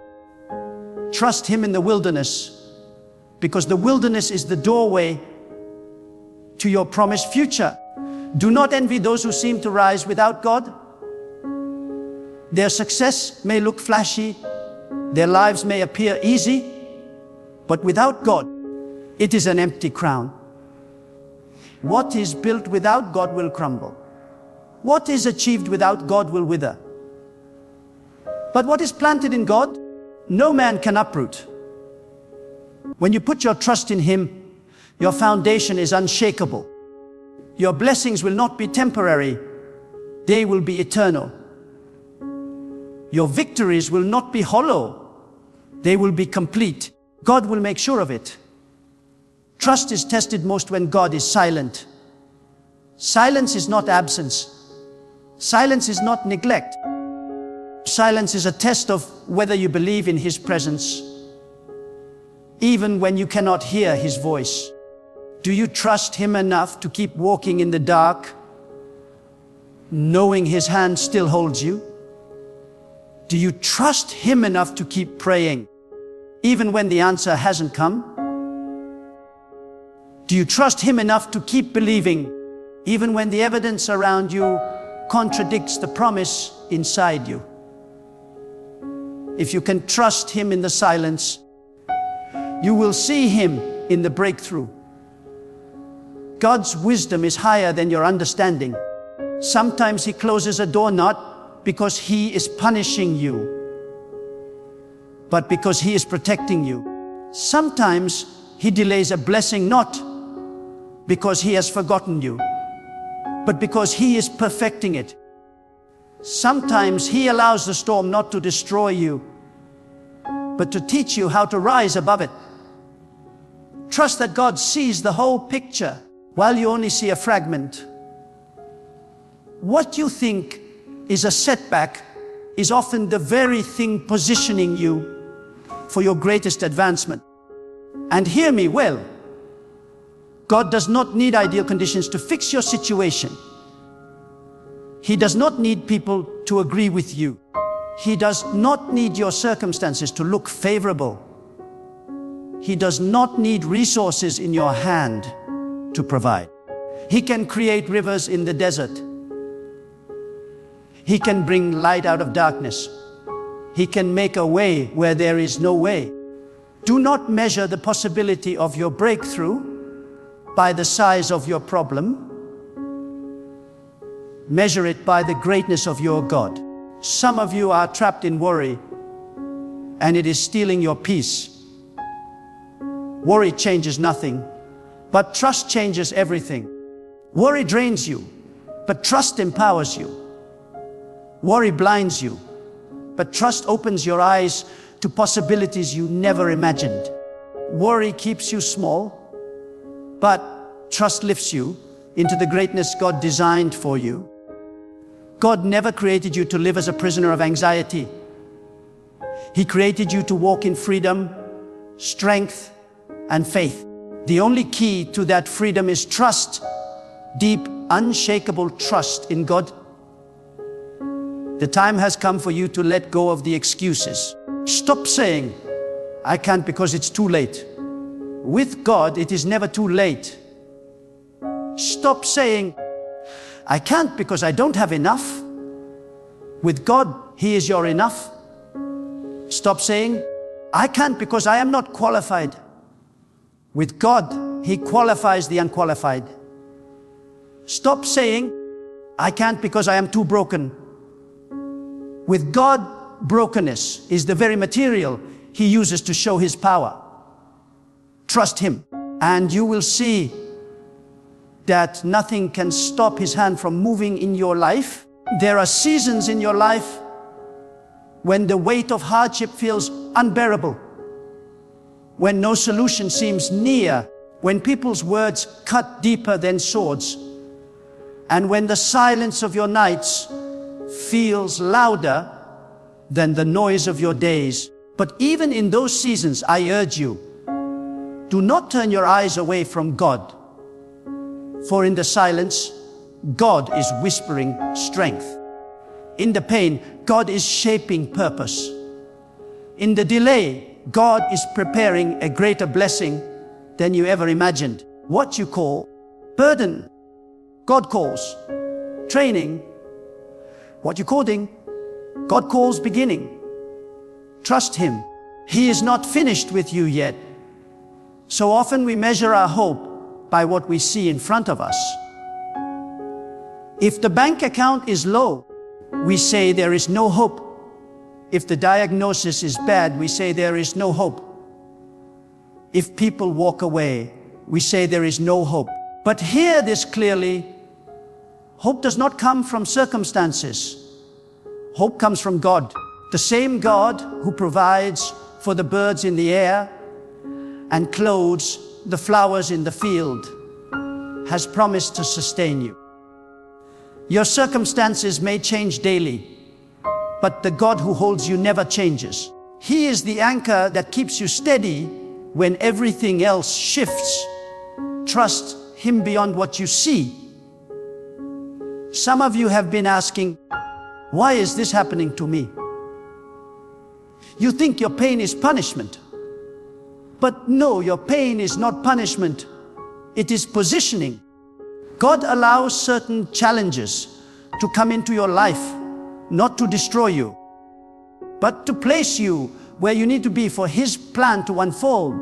Trust Him in the wilderness, because the wilderness is the doorway to your promised future. Do not envy those who seem to rise without God. Their success may look flashy, their lives may appear easy, but without God, it is an empty crown. What is built without God will crumble. What is achieved without God will wither. But what is planted in God, no man can uproot. When you put your trust in Him, your foundation is unshakable. Your blessings will not be temporary, they will be eternal. Your victories will not be hollow, they will be complete. God will make sure of it. Trust is tested most when God is silent. Silence is not absence. Silence is not neglect. Silence is a test of whether you believe in His presence, even when you cannot hear His voice. Do you trust Him enough to keep walking in the dark, knowing His hand still holds you? Do you trust Him enough to keep praying, even when the answer hasn't come? Do you trust Him enough to keep believing, even when the evidence around you contradicts the promise inside you? If you can trust Him in the silence, you will see Him in the breakthrough. God's wisdom is higher than your understanding. Sometimes He closes a door not because He is punishing you, but because He is protecting you. Sometimes He delays a blessing not because He has forgotten you, but because He is perfecting it. Sometimes He allows the storm not to destroy you, but to teach you how to rise above it. Trust that God sees the whole picture while you only see a fragment. What you think is a setback is often the very thing positioning you for your greatest advancement. And hear me well, God does not need ideal conditions to fix your situation. He does not need people to agree with you. He does not need your circumstances to look favorable. He does not need resources in your hand to provide. He can create rivers in the desert. He can bring light out of darkness. He can make a way where there is no way. Do not measure the possibility of your breakthrough by the size of your problem. Measure it by the greatness of your God. Some of you are trapped in worry, and it is stealing your peace. Worry changes nothing, but trust changes everything. Worry drains you, but trust empowers you. Worry blinds you, but trust opens your eyes to possibilities you never imagined. Worry keeps you small, but trust lifts you into the greatness God designed for you. God never created you to live as a prisoner of anxiety. He created you to walk in freedom, strength, and faith. The only key to that freedom is trust, deep, unshakable trust in God. The time has come for you to let go of the excuses. Stop saying, "I can't because it's too late." With God, it is never too late. Stop saying, "I can't because I don't have enough." With God, He is your enough. Stop saying, "I can't because I am not qualified." With God, He qualifies the unqualified. Stop saying, "I can't because I am too broken." With God, brokenness is the very material He uses to show His power. Trust Him, and you will see that nothing can stop His hand from moving in your life. There are seasons in your life when the weight of hardship feels unbearable, when no solution seems near, when people's words cut deeper than swords, and when the silence of your nights feels louder than the noise of your days. But even in those seasons, I urge you, do not turn your eyes away from God. For in the silence, God is whispering strength. In the pain, God is shaping purpose. In the delay, God is preparing a greater blessing than you ever imagined. What you call burden, God calls training. What you're calling, God calls beginning. Trust Him. He is not finished with you yet. So often we measure our hope by what we see in front of us. If the bank account is low, we say there is no hope. If the diagnosis is bad, we say there is no hope. If people walk away, we say there is no hope. But hear this clearly. Hope does not come from circumstances. Hope comes from God. The same God who provides for the birds in the air and clothes the flowers in the field has promised to sustain you. Your circumstances may change daily, but the God who holds you never changes. He is the anchor that keeps you steady when everything else shifts. Trust Him beyond what you see. Some of you have been asking, why is this happening to me? You think your pain is punishment. But no, your pain is not punishment. It is positioning. God allows certain challenges to come into your life, not to destroy you, but to place you where you need to be for His plan to unfold.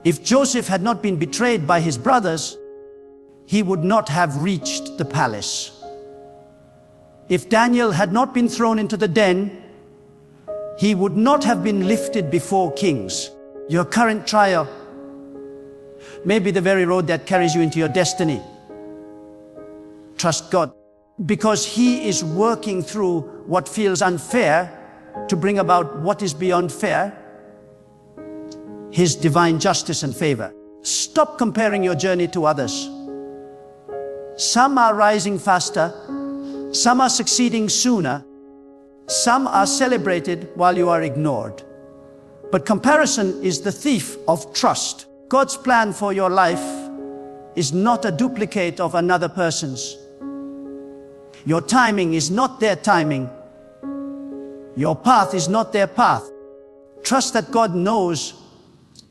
If Joseph had not been betrayed by his brothers, he would not have reached the palace. If Daniel had not been thrown into the den, he would not have been lifted before kings. Your current trial may be the very road that carries you into your destiny. Trust God, because He is working through what feels unfair to bring about what is beyond fair, His divine justice and favor. Stop comparing your journey to others. Some are rising faster, some are succeeding sooner, some are celebrated while you are ignored. But comparison is the thief of trust. God's plan for your life is not a duplicate of another person's. Your timing is not their timing. Your path is not their path. Trust that God knows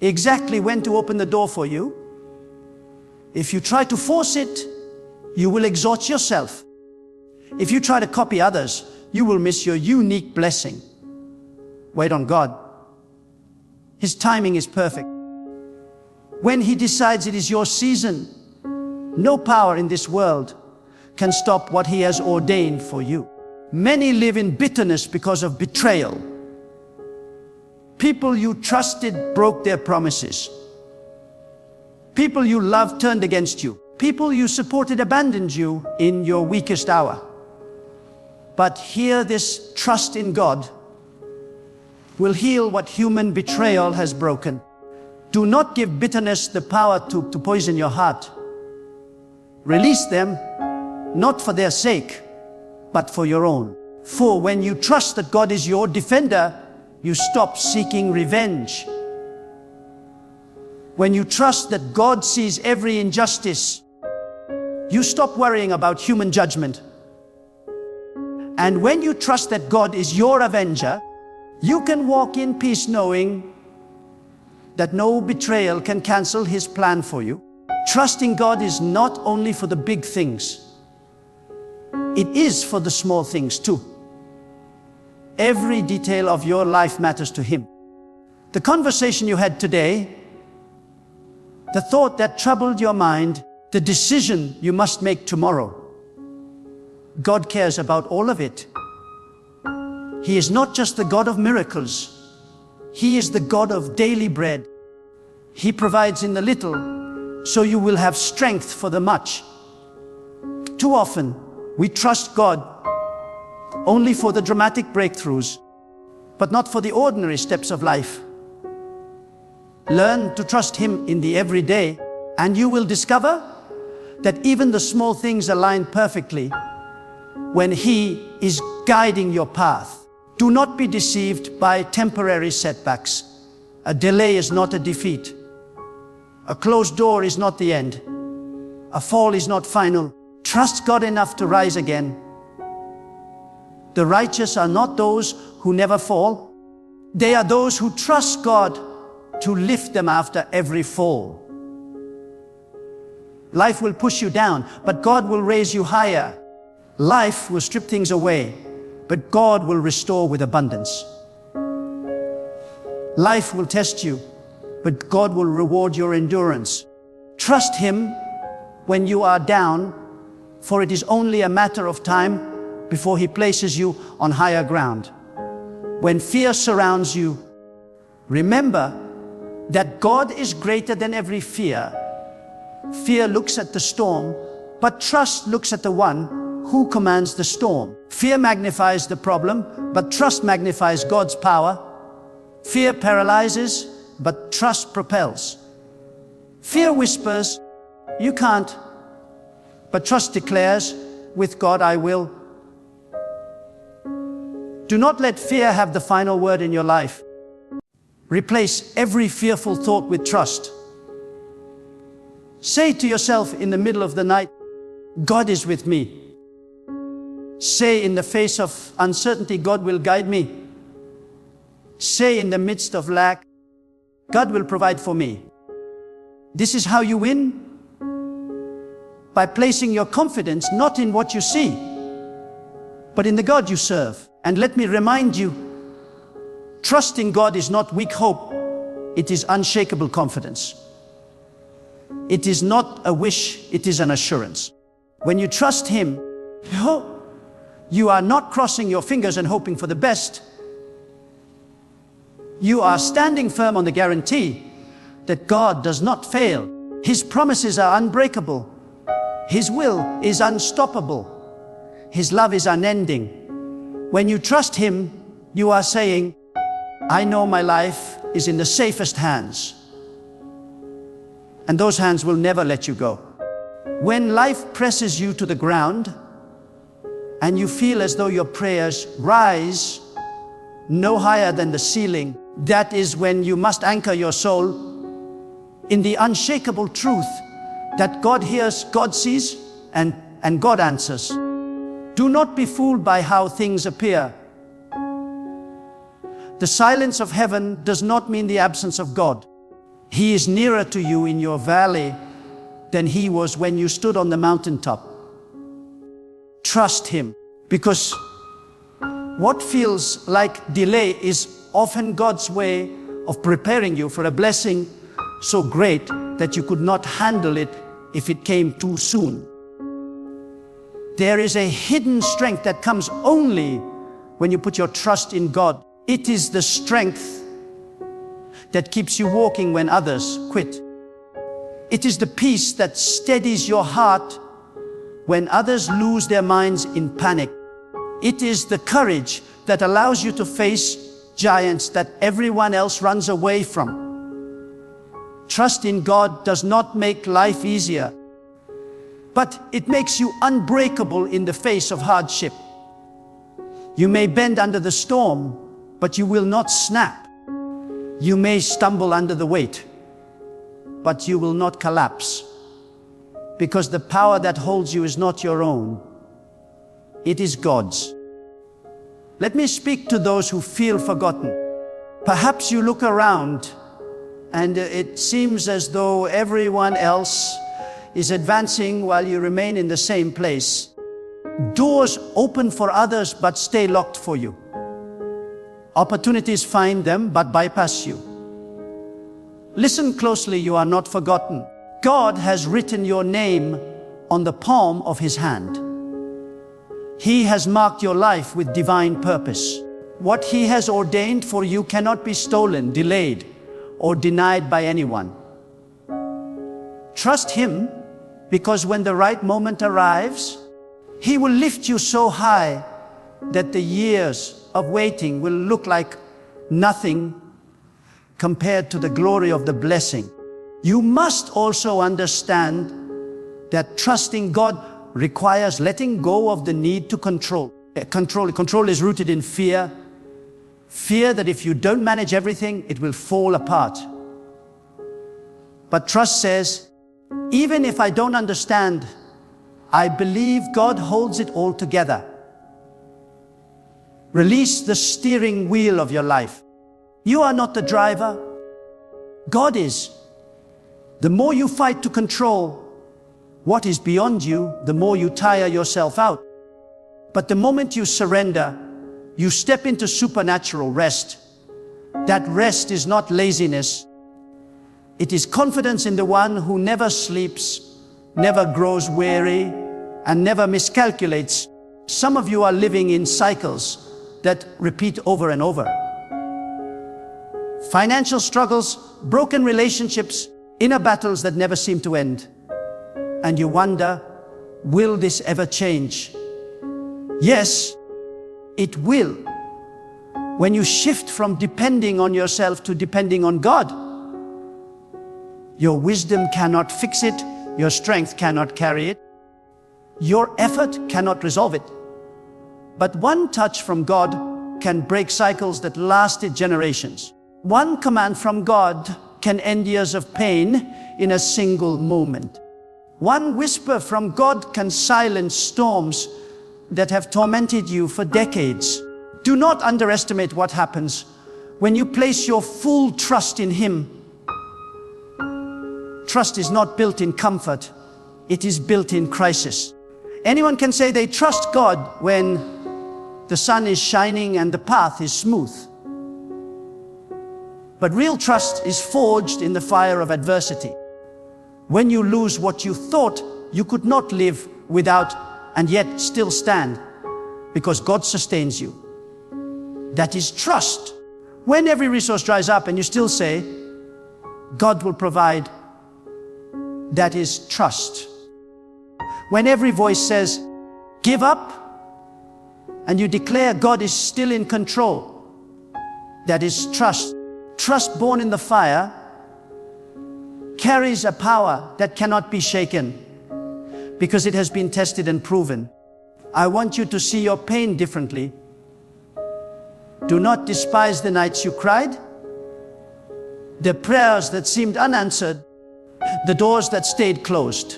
exactly when to open the door for you. If you try to force it, you will exhaust yourself. If you try to copy others, you will miss your unique blessing. Wait on God. His timing is perfect. When He decides it is your season, no power in this world can stop what He has ordained for you. Many live in bitterness because of betrayal. People you trusted broke their promises. People you loved turned against you. People you supported abandoned you in your weakest hour. But hear this: trust in God will heal what human betrayal has broken. Do not give bitterness the power to poison your heart. Release them, not for their sake, but for your own. For when you trust that God is your defender, you stop seeking revenge. When you trust that God sees every injustice, you stop worrying about human judgment. And when you trust that God is your avenger, you can walk in peace knowing that no betrayal can cancel His plan for you. Trusting God is not only for the big things, it is for the small things too. Every detail of your life matters to Him. The conversation you had today, the thought that troubled your mind, the decision you must make tomorrow, God cares about all of it. He is not just the God of miracles. He is the God of daily bread. He provides in the little so you will have strength for the much. Too often, we trust God only for the dramatic breakthroughs, but not for the ordinary steps of life. Learn to trust Him in the everyday, and you will discover that even the small things align perfectly when He is guiding your path. Do not be deceived by temporary setbacks. A delay is not a defeat. A closed door is not the end. A fall is not final. Trust God enough to rise again. The righteous are not those who never fall. They are those who trust God to lift them after every fall. Life will push you down, but God will raise you higher. Life will strip things away, but God will restore with abundance. Life will test you, but God will reward your endurance. Trust Him when you are down, for it is only a matter of time before He places you on higher ground. When fear surrounds you, remember that God is greater than every fear. Fear looks at the storm, but trust looks at the one who commands the storm. Fear magnifies the problem, but trust magnifies God's power. Fear paralyzes, but trust propels. Fear whispers, "You can't," but trust declares, "With God I will." Do not let fear have the final word in your life. Replace every fearful thought with trust. Say to yourself in the middle of the night, "God is with me." Say in the face of uncertainty, "God will guide me." Say in the midst of lack, "God will provide for me." This is how you win. By placing your confidence not in what you see, but in the God you serve. And let me remind you, trusting God is not weak hope, it is unshakable confidence. It is not a wish, it is an assurance. When you trust Him, you are not crossing your fingers and hoping for the best. You are standing firm on the guarantee that God does not fail. His promises are unbreakable. His will is unstoppable. His love is unending. When you trust Him, you are saying, "I know my life is in the safest hands, and those hands will never let you go." When life presses you to the ground, and you feel as though your prayers rise no higher than the ceiling, that is when you must anchor your soul in the unshakable truth that God hears, God sees, and God answers. Do not be fooled by how things appear. The silence of heaven does not mean the absence of God. He is nearer to you in your valley than He was when you stood on the mountaintop. Trust Him, because what feels like delay is often God's way of preparing you for a blessing so great that you could not handle it if it came too soon. There is a hidden strength that comes only when you put your trust in God. It is the strength that keeps you walking when others quit. It is the peace that steadies your heart when others lose their minds in panic. It is the courage that allows you to face giants that everyone else runs away from. Trust in God does not make life easier, but it makes you unbreakable in the face of hardship. You may bend under the storm, but you will not snap. You may stumble under the weight, but you will not collapse, because the power that holds you is not your own. It is God's. Let me speak to those who feel forgotten. Perhaps you look around and it seems as though everyone else is advancing while you remain in the same place. Doors open for others but stay locked for you. Opportunities find them but bypass you. Listen closely, you are not forgotten. God has written your name on the palm of His hand. He has marked your life with divine purpose. What He has ordained for you cannot be stolen, delayed, or denied by anyone. Trust Him, because when the right moment arrives, He will lift you so high that the years of waiting will look like nothing compared to the glory of the blessing. You must also understand that trusting God requires letting go of the need to control. Control is rooted in fear. Fear that if you don't manage everything, it will fall apart. But trust says, even if I don't understand, I believe God holds it all together. Release the steering wheel of your life. You are not the driver. God is. The more you fight to control what is beyond you, the more you tire yourself out. But the moment you surrender, you step into supernatural rest. That rest is not laziness. It is confidence in the one who never sleeps, never grows weary, and never miscalculates. Some of you are living in cycles that repeat over and over. Financial struggles, broken relationships, inner battles that never seem to end. And you wonder, will this ever change? Yes, it will. When you shift from depending on yourself to depending on God. Your wisdom cannot fix it. Your strength cannot carry it. Your effort cannot resolve it. But one touch from God can break cycles that lasted generations. One command from God can end years of pain in a single moment. One whisper from God can silence storms that have tormented you for decades. Do not underestimate what happens when you place your full trust in Him. Trust is not built in comfort, it is built in crisis. Anyone can say they trust God when the sun is shining and the path is smooth. But real trust is forged in the fire of adversity. When you lose what you thought you could not live without and yet still stand, because God sustains you. That is trust. When every resource dries up and you still say, God will provide, that is trust. When every voice says, give up, and you declare God is still in control, that is trust. Trust born in the fire carries a power that cannot be shaken because it has been tested and proven. I want you to see your pain differently. Do not despise the nights you cried, the prayers that seemed unanswered, the doors that stayed closed.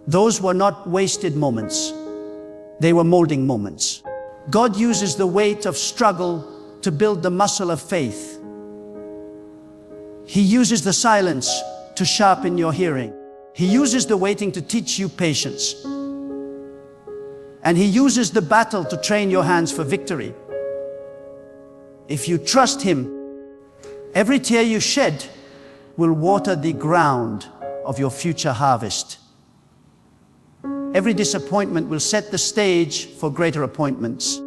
Those were not wasted moments. They were molding moments. God uses the weight of struggle to build the muscle of faith. He uses the silence to sharpen your hearing. He uses the waiting to teach you patience. And He uses the battle to train your hands for victory. If you trust Him, every tear you shed will water the ground of your future harvest. Every disappointment will set the stage for greater appointments.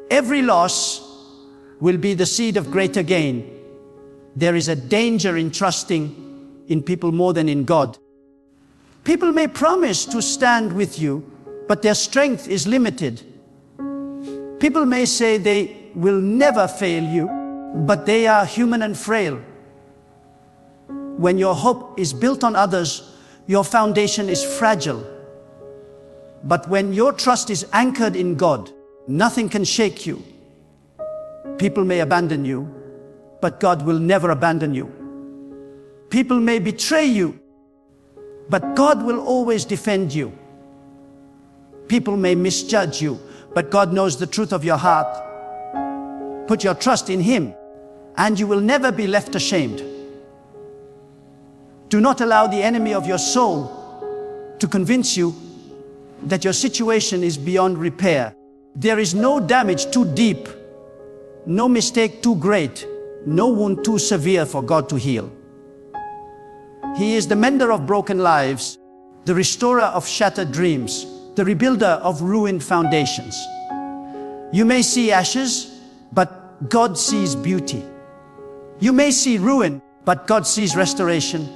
Every loss will be the seed of greater gain. There is a danger in trusting in people more than in God. People may promise to stand with you, but their strength is limited. People may say they will never fail you, but they are human and frail. When your hope is built on others, your foundation is fragile. But when your trust is anchored in God, nothing can shake you. People may abandon you, but God will never abandon you. People may betray you, but God will always defend you. People may misjudge you, but God knows the truth of your heart. Put your trust in Him, and you will never be left ashamed. Do not allow the enemy of your soul to convince you that your situation is beyond repair. There is no damage too deep, no mistake too great, no wound too severe for God to heal. He is the mender of broken lives, the restorer of shattered dreams, the rebuilder of ruined foundations. You may see ashes, but God sees beauty. You may see ruin, but God sees restoration.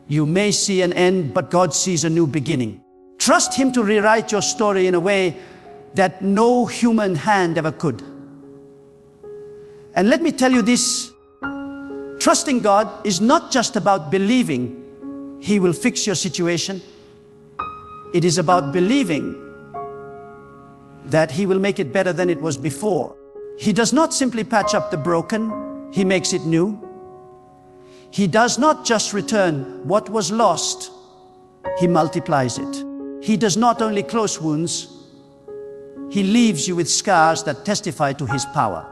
You may see an end, but God sees a new beginning. Trust Him to rewrite your story in a way that no human hand ever could. And let me tell you this, trusting God is not just about believing He will fix your situation. It is about believing that He will make it better than it was before. He does not simply patch up the broken, He makes it new. He does not just return what was lost, He multiplies it. He does not only close wounds, He leaves you with scars that testify to His power.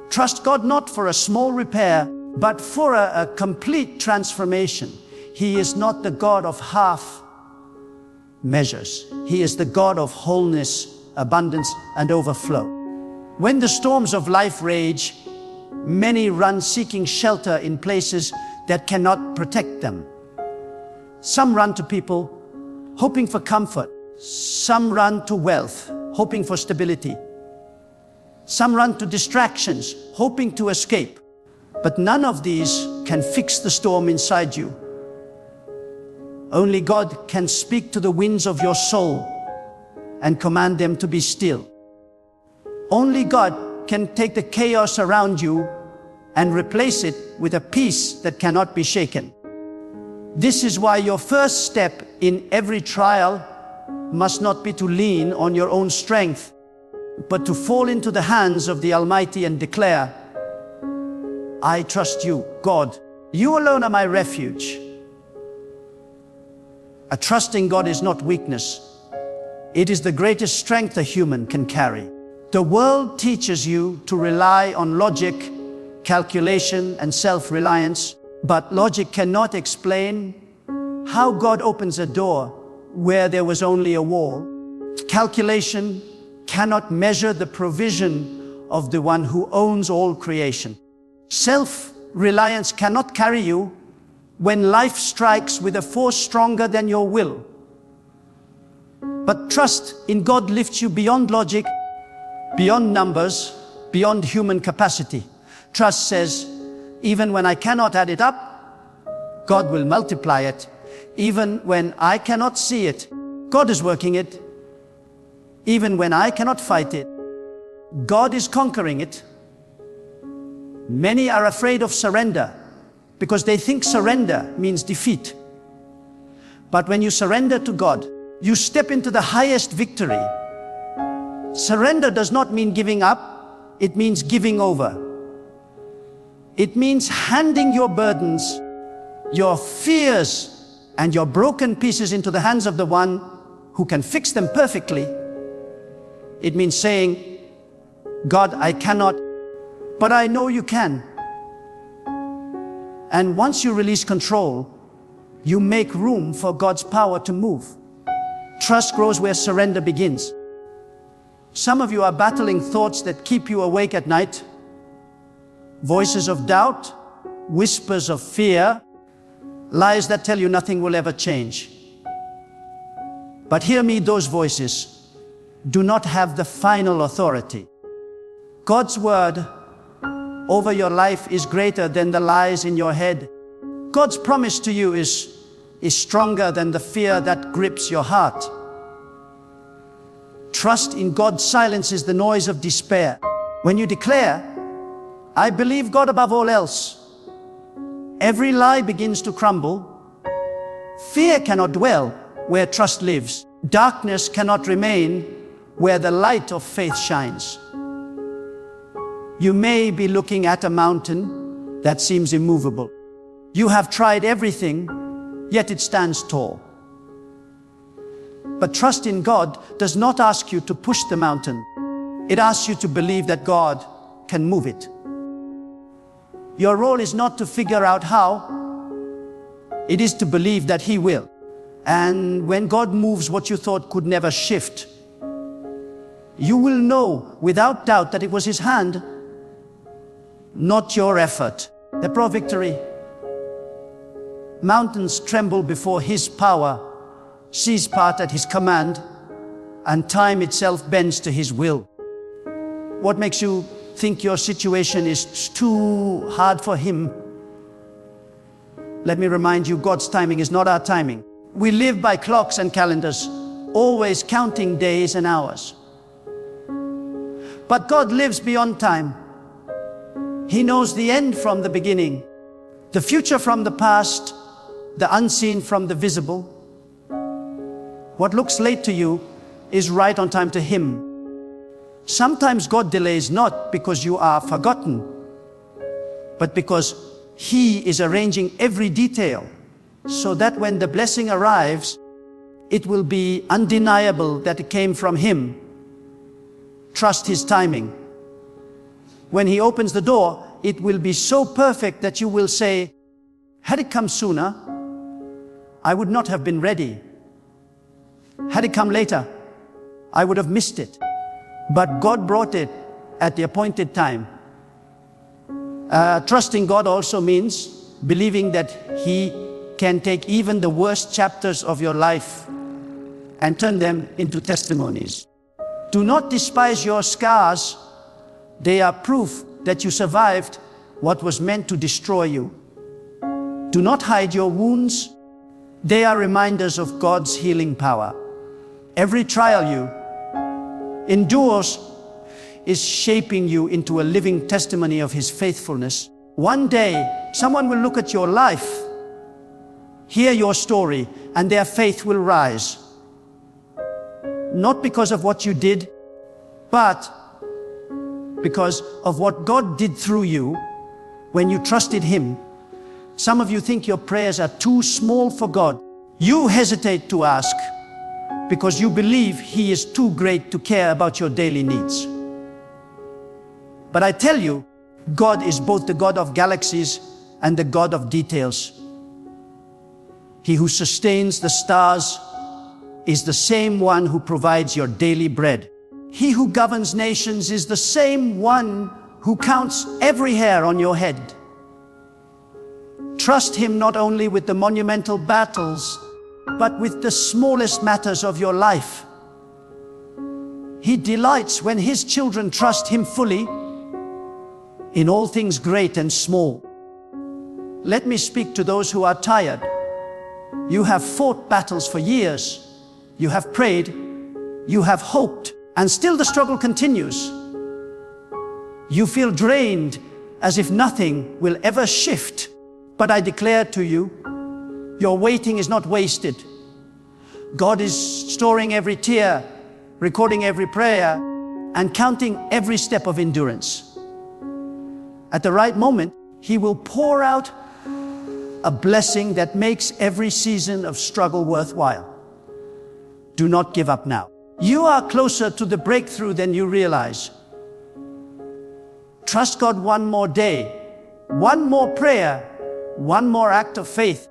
Trust God not for a small repair, but for a complete transformation. He is not the God of half measures. He is the God of wholeness, abundance, and overflow. When the storms of life rage, many run seeking shelter in places that cannot protect them. Some run to people, hoping for comfort. Some run to wealth, hoping for stability. Some run to distractions, hoping to escape. But none of these can fix the storm inside you. Only God can speak to the winds of your soul and command them to be still. Only God can take the chaos around you and replace it with a peace that cannot be shaken. This is why your first step in every trial must not be to lean on your own strength, but to fall into the hands of the Almighty and declare, I trust you, God. You alone are my refuge. A trusting God is not weakness. It is the greatest strength a human can carry. The world teaches you to rely on logic, calculation, and self-reliance, but logic cannot explain how God opens a door where there was only a wall. Calculation cannot measure the provision of the one who owns all creation. Self-reliance cannot carry you when life strikes with a force stronger than your will. But trust in God lifts you beyond logic, beyond numbers, beyond human capacity. Trust says, even when I cannot add it up, God will multiply it. Even when I cannot see it, God is working it. Even when I cannot fight it, God is conquering it. Many are afraid of surrender because they think surrender means defeat. But when you surrender to God, you step into the highest victory. Surrender does not mean giving up, it means giving over. It means handing your burdens, your fears, and your broken pieces into the hands of the one who can fix them perfectly. It means saying, God, I cannot, but I know you can. And once you release control, you make room for God's power to move. Trust grows where surrender begins. Some of you are battling thoughts that keep you awake at night. Voices of doubt, whispers of fear, lies that tell you nothing will ever change. But hear me, those voices do not have the final authority. God's word over your life is greater than the lies in your head. God's promise to you is stronger than the fear that grips your heart. Trust in God silences the noise of despair. When you declare, I believe God above all else, every lie begins to crumble. Fear cannot dwell where trust lives. Darkness cannot remain where the light of faith shines. You may be looking at a mountain that seems immovable. You have tried everything, yet it stands tall. But trust in God does not ask you to push the mountain. It asks you to believe that God can move it. Your role is not to figure out how, it is to believe that He will. And when God moves what you thought could never shift, you will know without doubt that it was His hand, not your effort. The pro-victory. Mountains tremble before His power, seas part at His command, and time itself bends to His will. What makes you think your situation is too hard for Him? Let me remind you, God's timing is not our timing. We live by clocks and calendars, always counting days and hours. But God lives beyond time. He knows the end from the beginning, the future from the past, the unseen from the visible. What looks late to you is right on time to Him. Sometimes God delays not because you are forgotten, but because He is arranging every detail so that when the blessing arrives, it will be undeniable that it came from Him. Trust His timing. When He opens the door, it will be so perfect that you will say, had it come sooner, I would not have been ready. Had it come later, I would have missed it. But God brought it at the appointed time. Trusting God also means believing that He can take even the worst chapters of your life and turn them into testimonies. Do not despise your scars. They are proof that you survived what was meant to destroy you. Do not hide your wounds. They are reminders of God's healing power. Every trial you endures is shaping you into a living testimony of His faithfulness. One day, someone will look at your life, hear your story, and their faith will rise. Not because of what you did, but because of what God did through you when you trusted Him. Some of you think your prayers are too small for God. You hesitate to ask because you believe He is too great to care about your daily needs. But I tell you, God is both the God of galaxies and the God of details. He who sustains the stars is the same one who provides your daily bread. He who governs nations is the same one who counts every hair on your head. Trust Him not only with the monumental battles, but with the smallest matters of your life. He delights when His children trust Him fully in all things great and small. Let me speak to those who are tired. You have fought battles for years. You have prayed. You have hoped. And still the struggle continues. You feel drained as if nothing will ever shift. But I declare to you, your waiting is not wasted. God is storing every tear, recording every prayer, and counting every step of endurance. At the right moment, He will pour out a blessing that makes every season of struggle worthwhile. Do not give up now. You are closer to the breakthrough than you realize. Trust God one more day, one more prayer, one more act of faith.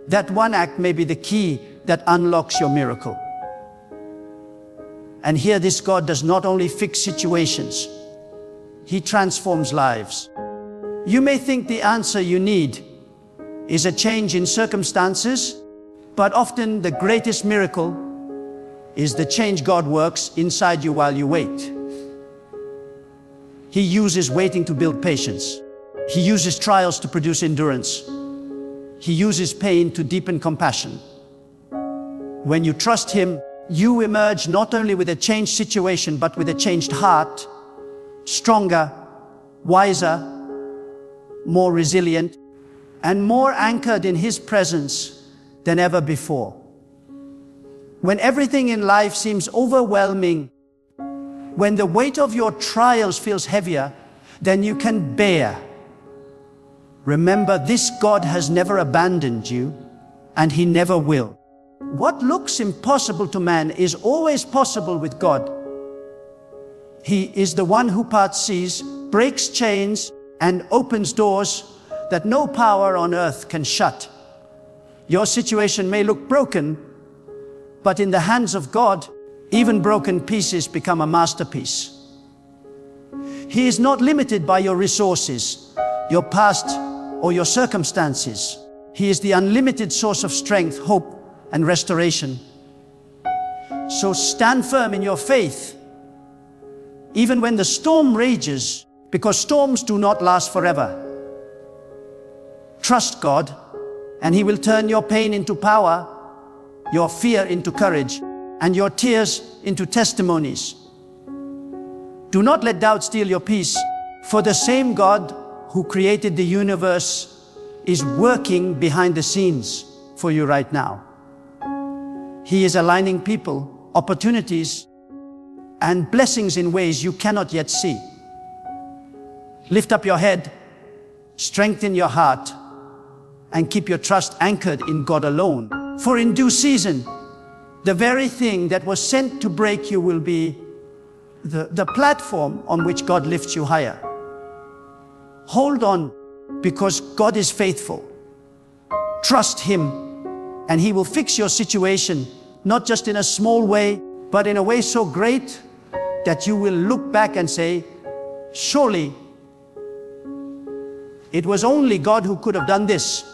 That one act may be the key that unlocks your miracle. And here this God does not only fix situations, He transforms lives. You may think the answer you need is a change in circumstances, but often the greatest miracle is the change God works inside you while you wait. He uses waiting to build patience. He uses trials to produce endurance. He uses pain to deepen compassion. When you trust Him, you emerge not only with a changed situation, but with a changed heart, stronger, wiser, more resilient, and more anchored in His presence than ever before. When everything in life seems overwhelming, when the weight of your trials feels heavier than you can bear, remember this God has never abandoned you, and He never will. What looks impossible to man is always possible with God. He is the one who parts seas, breaks chains, and opens doors that no power on earth can shut. Your situation may look broken, but in the hands of God, even broken pieces become a masterpiece. He is not limited by your resources, your past, or your circumstances. He is the unlimited source of strength, hope, and restoration. So stand firm in your faith, even when the storm rages, because storms do not last forever. Trust God, And He will turn your pain into power, your fear into courage, and your tears into testimonies. Do not let doubt steal your peace, for the same God who created the universe is working behind the scenes for you right now. He is aligning people, opportunities, and blessings in ways you cannot yet see. Lift up your head, strengthen your heart, and keep your trust anchored in God alone. For in due season, the very thing that was sent to break you will be the platform on which God lifts you higher. Hold on, because God is faithful. Trust Him, and He will fix your situation, not just in a small way, but in a way so great that you will look back and say, surely it was only God who could have done this.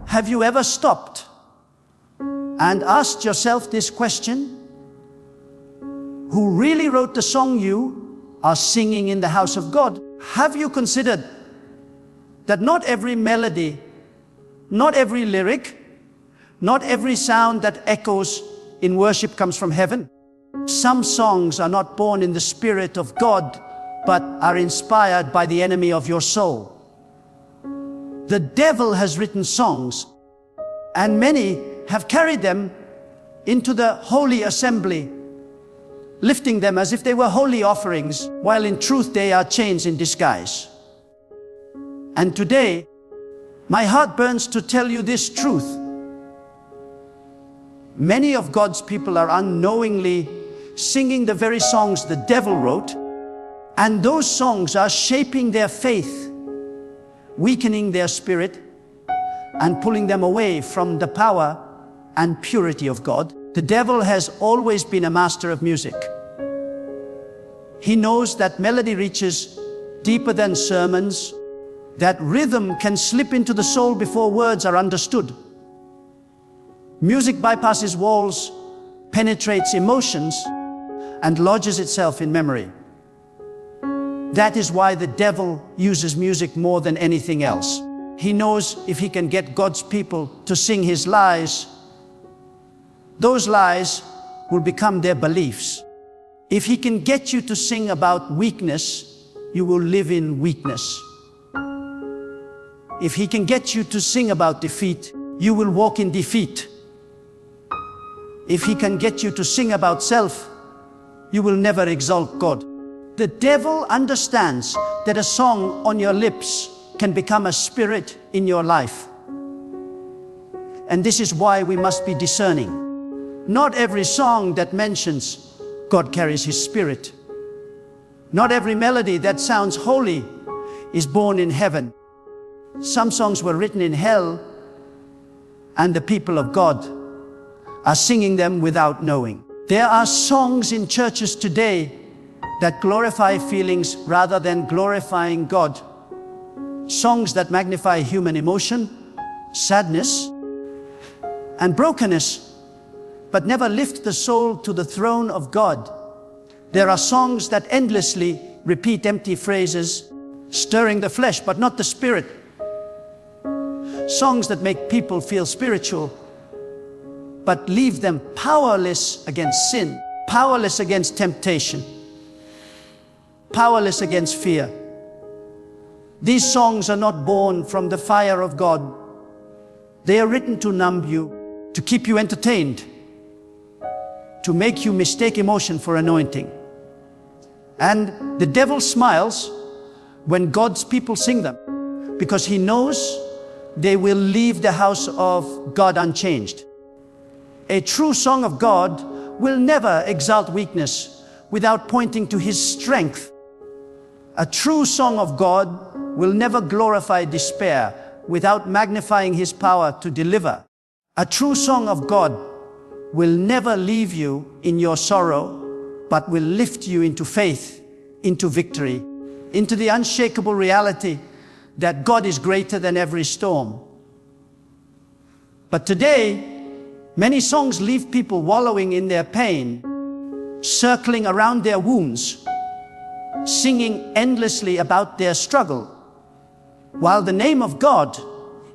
Have you ever stopped and asked yourself this question? Who really wrote the song you are singing in the house of God? Have you considered that not every melody, not every lyric, not every sound that echoes in worship comes from heaven? Some songs are not born in the Spirit of God, but are inspired by the enemy of your soul. The devil has written songs, and many have carried them into the holy assembly, lifting them as if they were holy offerings, while in truth they are chains in disguise. And today, my heart burns to tell you this truth. Many of God's people are unknowingly singing the very songs the devil wrote, and those songs are shaping their faith, weakening their spirit, and pulling them away from the power and purity of God. The devil has always been a master of music. He knows that melody reaches deeper than sermons, that rhythm can slip into the soul before words are understood. Music bypasses walls, penetrates emotions, and lodges itself in memory. That is why the devil uses music more than anything else. He knows if he can get God's people to sing his lies, those lies will become their beliefs. If he can get you to sing about weakness, you will live in weakness. If he can get you to sing about defeat, you will walk in defeat. If he can get you to sing about self, you will never exalt God. The devil understands that a song on your lips can become a spirit in your life. And this is why we must be discerning. Not every song that mentions God carries His Spirit. Not every melody that sounds holy is born in heaven. Some songs were written in hell, and the people of God are singing them without knowing. There are songs in churches today that glorify feelings rather than glorifying God. Songs that magnify human emotion, sadness, and brokenness, but never lift the soul to the throne of God. There are songs that endlessly repeat empty phrases, stirring the flesh but not the spirit. Songs that make people feel spiritual, but leave them powerless against sin, powerless against temptation, powerless against fear. These songs are not born from the fire of God. They are written to numb you, to keep you entertained, to make you mistake emotion for anointing. And the devil smiles when God's people sing them, because he knows they will leave the house of God unchanged. A true song of God will never exalt weakness without pointing to His strength. A true song of God will never glorify despair without magnifying His power to deliver. A true song of God will never leave you in your sorrow, but will lift you into faith, into victory, into the unshakable reality that God is greater than every storm. But today, many songs leave people wallowing in their pain, circling around their wounds, singing endlessly about their struggle, while the name of God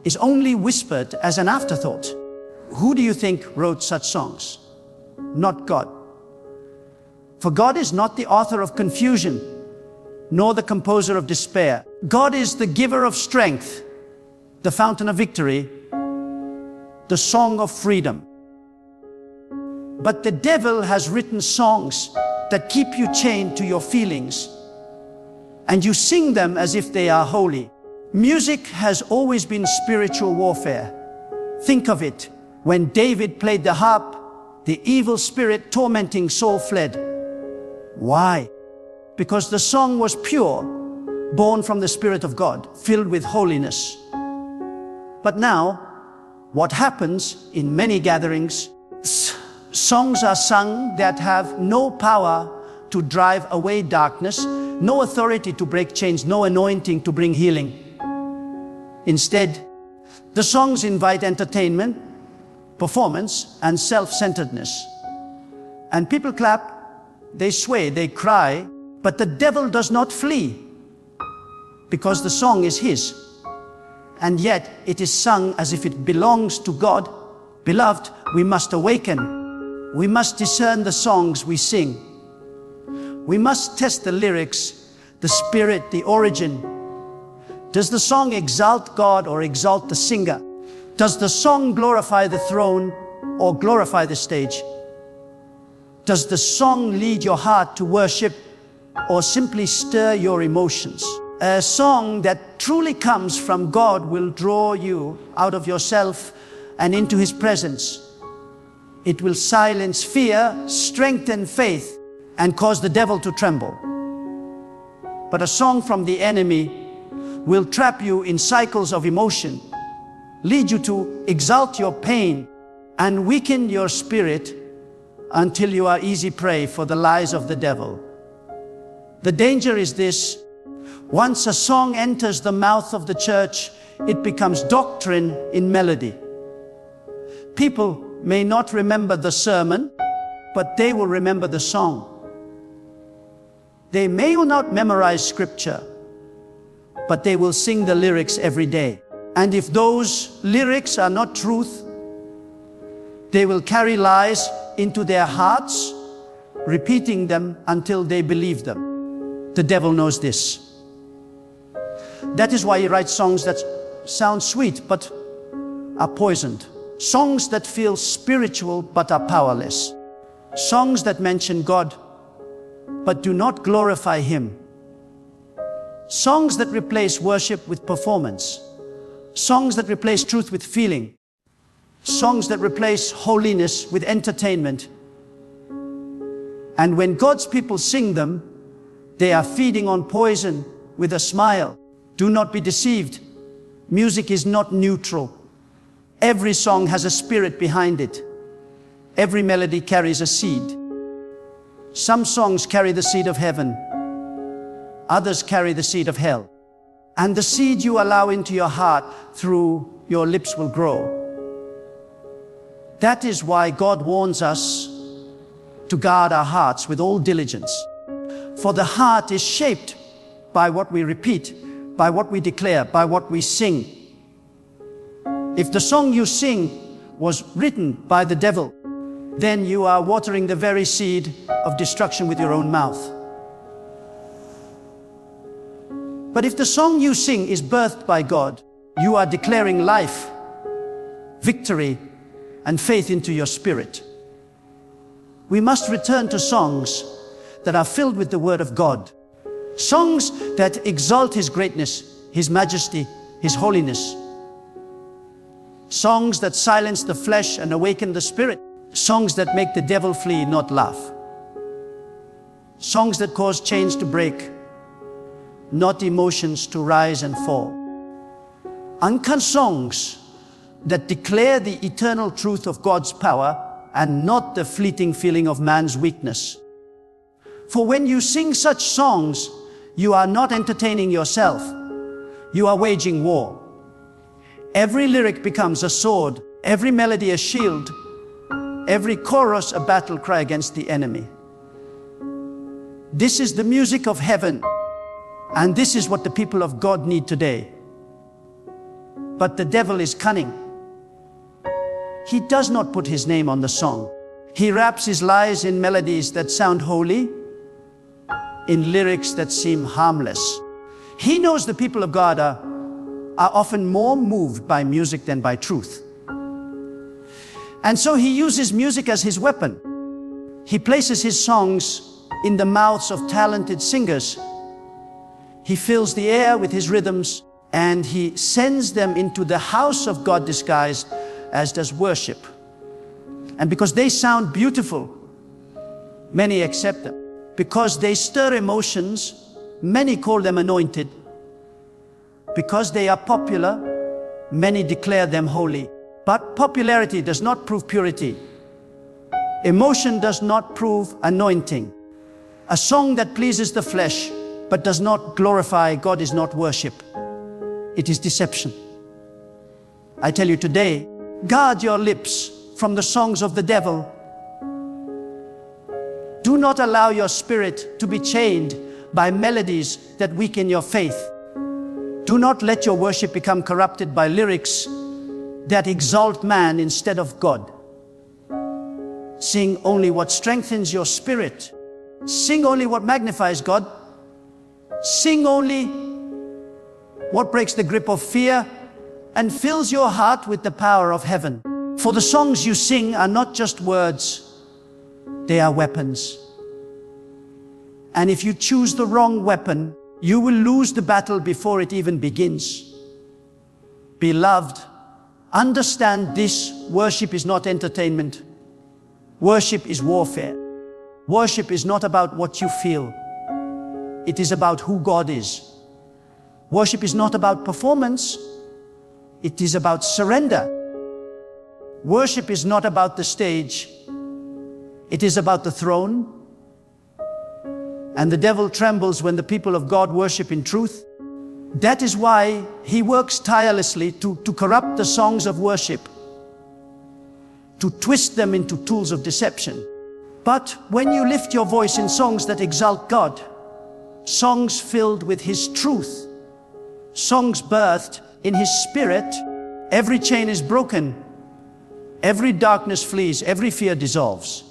is only whispered as an afterthought. Who do you think wrote such songs? Not God. For God is not the author of confusion, nor the composer of despair. God is the giver of strength, the fountain of victory, the song of freedom. But the devil has written songs that keep you chained to your feelings, and you sing them as if they are holy. Music has always been spiritual warfare. Think of it. When David played the harp, the evil spirit tormenting Saul fled. Why? Because the song was pure, born from the Spirit of God, filled with holiness. But now, what happens in many gatherings, songs are sung that have no power to drive away darkness, no authority to break chains, no anointing to bring healing. Instead, the songs invite entertainment, performance, and self-centeredness. And people clap, they sway, they cry, but the devil does not flee, because the song is his. And yet it is sung as if it belongs to God. Beloved, we must awaken. We must discern the songs we sing. We must test the lyrics, the spirit, the origin. Does the song exalt God or exalt the singer? Does the song glorify the throne or glorify the stage? Does the song lead your heart to worship or simply stir your emotions? A song that truly comes from God will draw you out of yourself and into His presence. It will silence fear, strengthen faith, and cause the devil to tremble. But a song from the enemy will trap you in cycles of emotion, lead you to exalt your pain, and weaken your spirit until you are easy prey for the lies of the devil. The danger is this: once a song enters the mouth of the church, it becomes doctrine in melody. People may not remember the sermon, but they will remember the song. They may not memorize scripture, but they will sing the lyrics every day. And if those lyrics are not truth, they will carry lies into their hearts, repeating them until they believe them. The devil knows this. That is why he writes songs that sound sweet but are poisoned. Songs that feel spiritual but are powerless. Songs that mention God but do not glorify Him. Songs that replace worship with performance. Songs that replace truth with feeling. Songs that replace holiness with entertainment. And when God's people sing them, they are feeding on poison with a smile. Do not be deceived. Music is not neutral. Every song has a spirit behind it. Every melody carries a seed. Some songs carry the seed of heaven. Others carry the seed of hell. And the seed you allow into your heart through your lips will grow. That is why God warns us to guard our hearts with all diligence. For the heart is shaped by what we repeat, by what we declare, by what we sing. If the song you sing was written by the devil, then you are watering the very seed of destruction with your own mouth. But if the song you sing is birthed by God, you are declaring life, victory, and faith into your spirit. We must return to songs that are filled with the Word of God. Songs that exalt His greatness, His majesty, His holiness. Songs that silence the flesh and awaken the spirit. Songs that make the devil flee, not laugh. Songs that cause chains to break, not emotions to rise and fall. Anchor songs that declare the eternal truth of God's power and not the fleeting feeling of man's weakness. For when you sing such songs, you are not entertaining yourself. You are waging war. Every lyric becomes a sword, every melody a shield, every chorus a battle cry against the enemy. This is the music of heaven. And this is what the people of God need today. But the devil is cunning. He does not put his name on the song. He wraps his lies in melodies that sound holy, in lyrics that seem harmless. He knows the people of God are often more moved by music than by truth. And so he uses music as his weapon. He places his songs in the mouths of talented singers. He fills the air with his rhythms, and he sends them into the house of God disguised as does worship. And because they sound beautiful, many accept them. Because they stir emotions, many call them anointed. Because they are popular, many declare them holy. But popularity does not prove purity. Emotion does not prove anointing. A song that pleases the flesh but does not glorify God is not worship. It is deception. I tell you today, guard your lips from the songs of the devil. Do not allow your spirit to be chained by melodies that weaken your faith. Do not let your worship become corrupted by lyrics that exalt man instead of God. Sing only what strengthens your spirit. Sing only what magnifies God. Sing only what breaks the grip of fear and fills your heart with the power of heaven. For the songs you sing are not just words, they are weapons. And if you choose the wrong weapon, you will lose the battle before it even begins. Beloved, understand this: worship is not entertainment. Worship is warfare. Worship is not about what you feel. It is about who God is. Worship is not about performance. It is about surrender. Worship is not about the stage. It is about the throne. And the devil trembles when the people of God worship in truth. That is why he works tirelessly to corrupt the songs of worship, to twist them into tools of deception. But when you lift your voice in songs that exalt God, songs filled with His truth, songs birthed in His Spirit, every chain is broken, every darkness flees, every fear dissolves.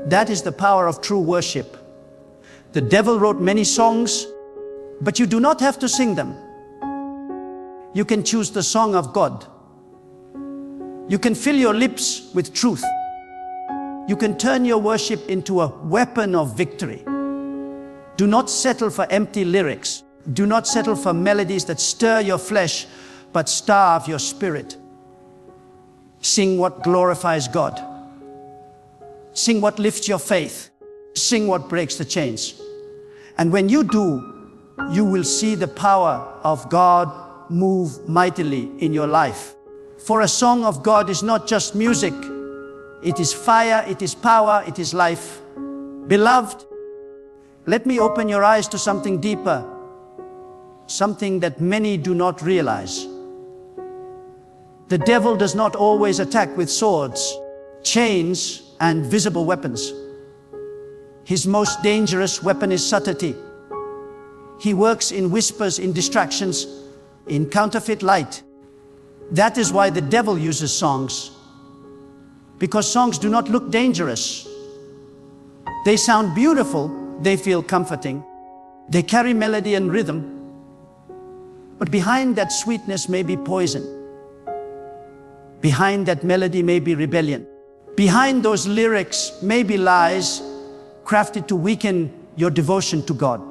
That is the power of true worship. The devil wrote many songs, but you do not have to sing them. You can choose the song of God. You can fill your lips with truth. You can turn your worship into a weapon of victory. Do not settle for empty lyrics. Do not settle for melodies that stir your flesh, but starve your spirit. Sing what glorifies God. Sing what lifts your faith. Sing what breaks the chains. And when you do, you will see the power of God move mightily in your life. For a song of God is not just music. It is fire, it is power, it is life. Beloved, let me open your eyes to something deeper, something that many do not realize. The devil does not always attack with swords, chains, and visible weapons. His most dangerous weapon is subtlety. He works in whispers, in distractions, in counterfeit light. That is why the devil uses songs. Because songs do not look dangerous. They sound beautiful, they feel comforting. They carry melody and rhythm. But behind that sweetness may be poison. Behind that melody may be rebellion. Behind those lyrics may be lies crafted to weaken your devotion to God.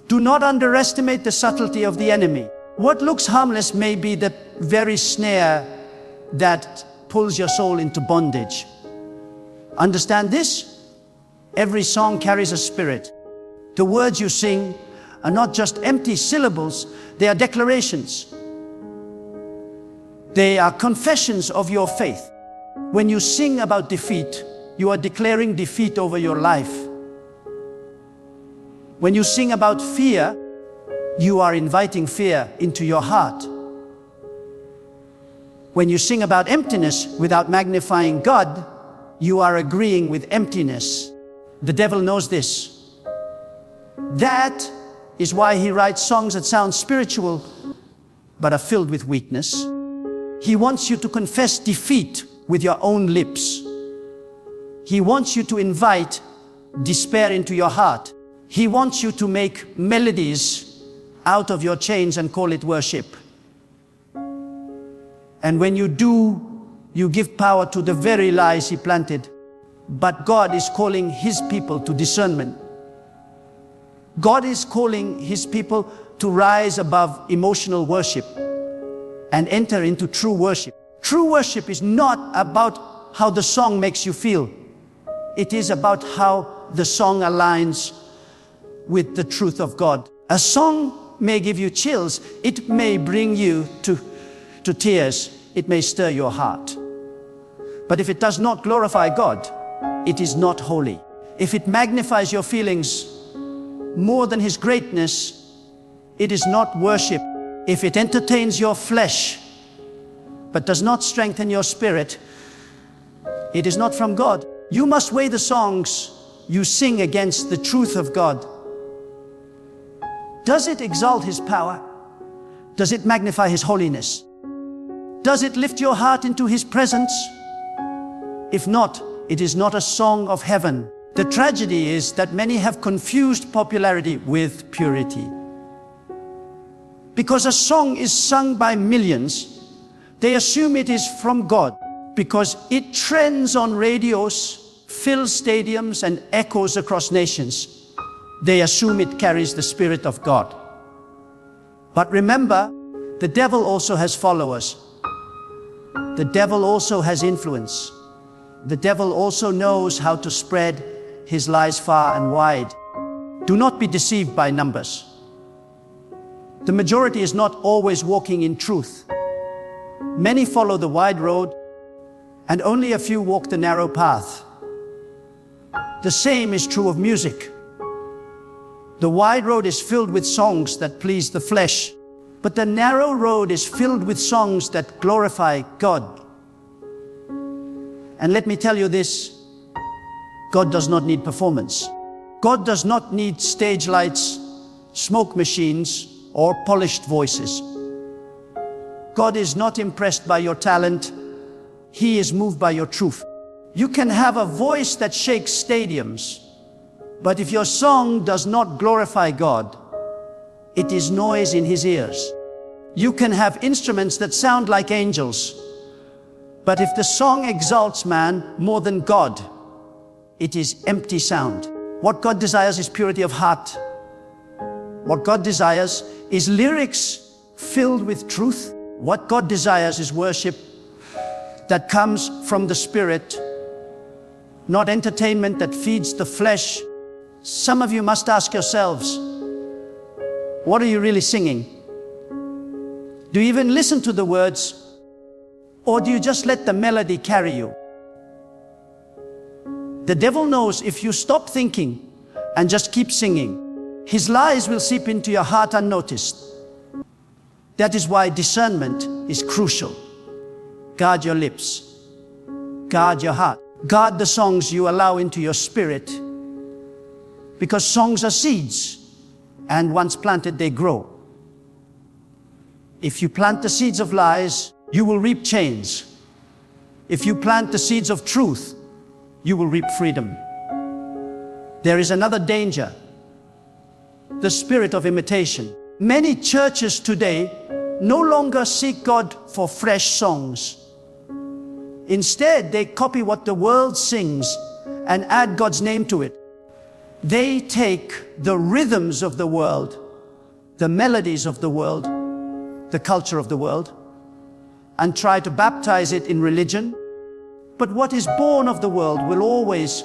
Do not underestimate the subtlety of the enemy. What looks harmless may be the very snare that pulls your soul into bondage. Understand this? Every song carries a spirit. The words you sing are not just empty syllables, they are declarations. They are confessions of your faith. When you sing about defeat, you are declaring defeat over your life. When you sing about fear, you are inviting fear into your heart. When you sing about emptiness without magnifying God, you are agreeing with emptiness. The devil knows this. That is why he writes songs that sound spiritual but are filled with weakness. He wants you to confess defeat with your own lips. He wants you to invite despair into your heart. He wants you to make melodies out of your chains and call it worship. And when you do, you give power to the very lies he planted. But God is calling his people to discernment. God is calling his people to rise above emotional worship and enter into true worship. True worship is not about how the song makes you feel. It is about how the song aligns with the truth of God. A song may give you chills. It may bring you to tears. It may stir your heart. But if it does not glorify God, it is not holy. If it magnifies your feelings more than his greatness, it is not worship. If it entertains your flesh but does not strengthen your spirit, it is not from God. You must weigh the songs you sing against the truth of God. Does it exalt his power? Does it magnify his holiness? Does it lift your heart into his presence? If not, it is not a song of heaven. The tragedy is that many have confused popularity with purity. Because a song is sung by millions, they assume it is from God. Because it trends on radios, fills stadiums, and echoes across nations, they assume it carries the Spirit of God. But remember, the devil also has followers. The devil also has influence. The devil also knows how to spread his lies far and wide. Do not be deceived by numbers. The majority is not always walking in truth. Many follow the wide road, and only a few walk the narrow path. The same is true of music. The wide road is filled with songs that please the flesh, but the narrow road is filled with songs that glorify God. And let me tell you this, God does not need performance. God does not need stage lights, smoke machines, or polished voices. God is not impressed by your talent. He is moved by your truth. You can have a voice that shakes stadiums, but if your song does not glorify God, it is noise in his ears. You can have instruments that sound like angels, but if the song exalts man more than God, it is empty sound. What God desires is purity of heart. What God desires is lyrics filled with truth. What God desires is worship that comes from the Spirit, not entertainment that feeds the flesh. Some of you must ask yourselves, what are you really singing? Do you even listen to the words? Or do you just let the melody carry you? The devil knows if you stop thinking and just keep singing, his lies will seep into your heart unnoticed. That is why discernment is crucial. Guard your lips. Guard your heart. Guard the songs you allow into your spirit. Because songs are seeds, and once planted, they grow. If you plant the seeds of lies, you will reap chains. If you plant the seeds of truth, you will reap freedom. There is another danger, the spirit of imitation. Many churches today no longer seek God for fresh songs. Instead, they copy what the world sings and add God's name to it. They take the rhythms of the world, the melodies of the world, the culture of the world, and try to baptize it in religion. But what is born of the world will always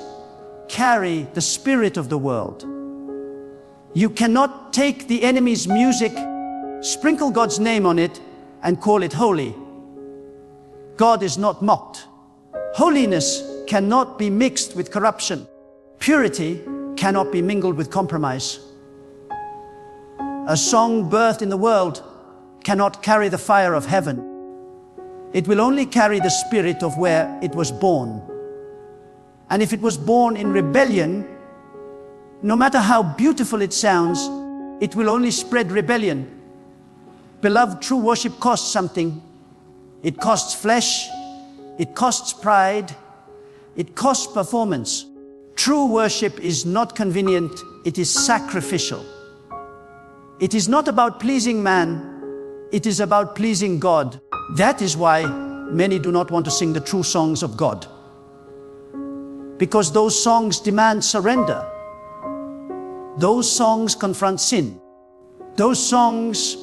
carry the spirit of the world. You cannot take the enemy's music, sprinkle God's name on it, and call it holy. God is not mocked. Holiness cannot be mixed with corruption. Purity cannot be mingled with compromise. A song birthed in the world cannot carry the fire of heaven. It will only carry the spirit of where it was born. And if it was born in rebellion, No matter how beautiful it sounds, it will only spread rebellion. Beloved, true worship costs something. It costs flesh, it costs pride, it costs performance. True worship is not convenient, it is sacrificial. It is not about pleasing man, it is about pleasing God. That is why many do not want to sing the true songs of God. Because those songs demand surrender. Those songs confront sin. Those songs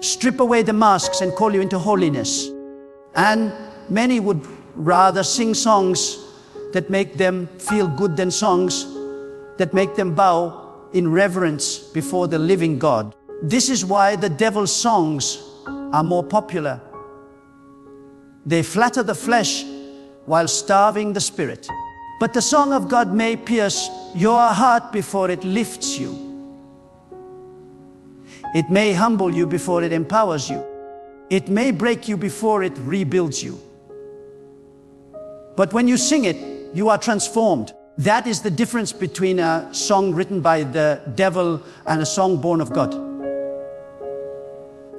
strip away the masks and call you into holiness. And many would rather sing songs that make them feel good than songs that make them bow in reverence before the living God. This is why the devil's songs are more popular. They flatter the flesh while starving the spirit. But the song of God may pierce your heart before it lifts you. It may humble you before it empowers you. It may break you before it rebuilds you. But when you sing it, you are transformed. That is the difference between a song written by the devil and a song born of God.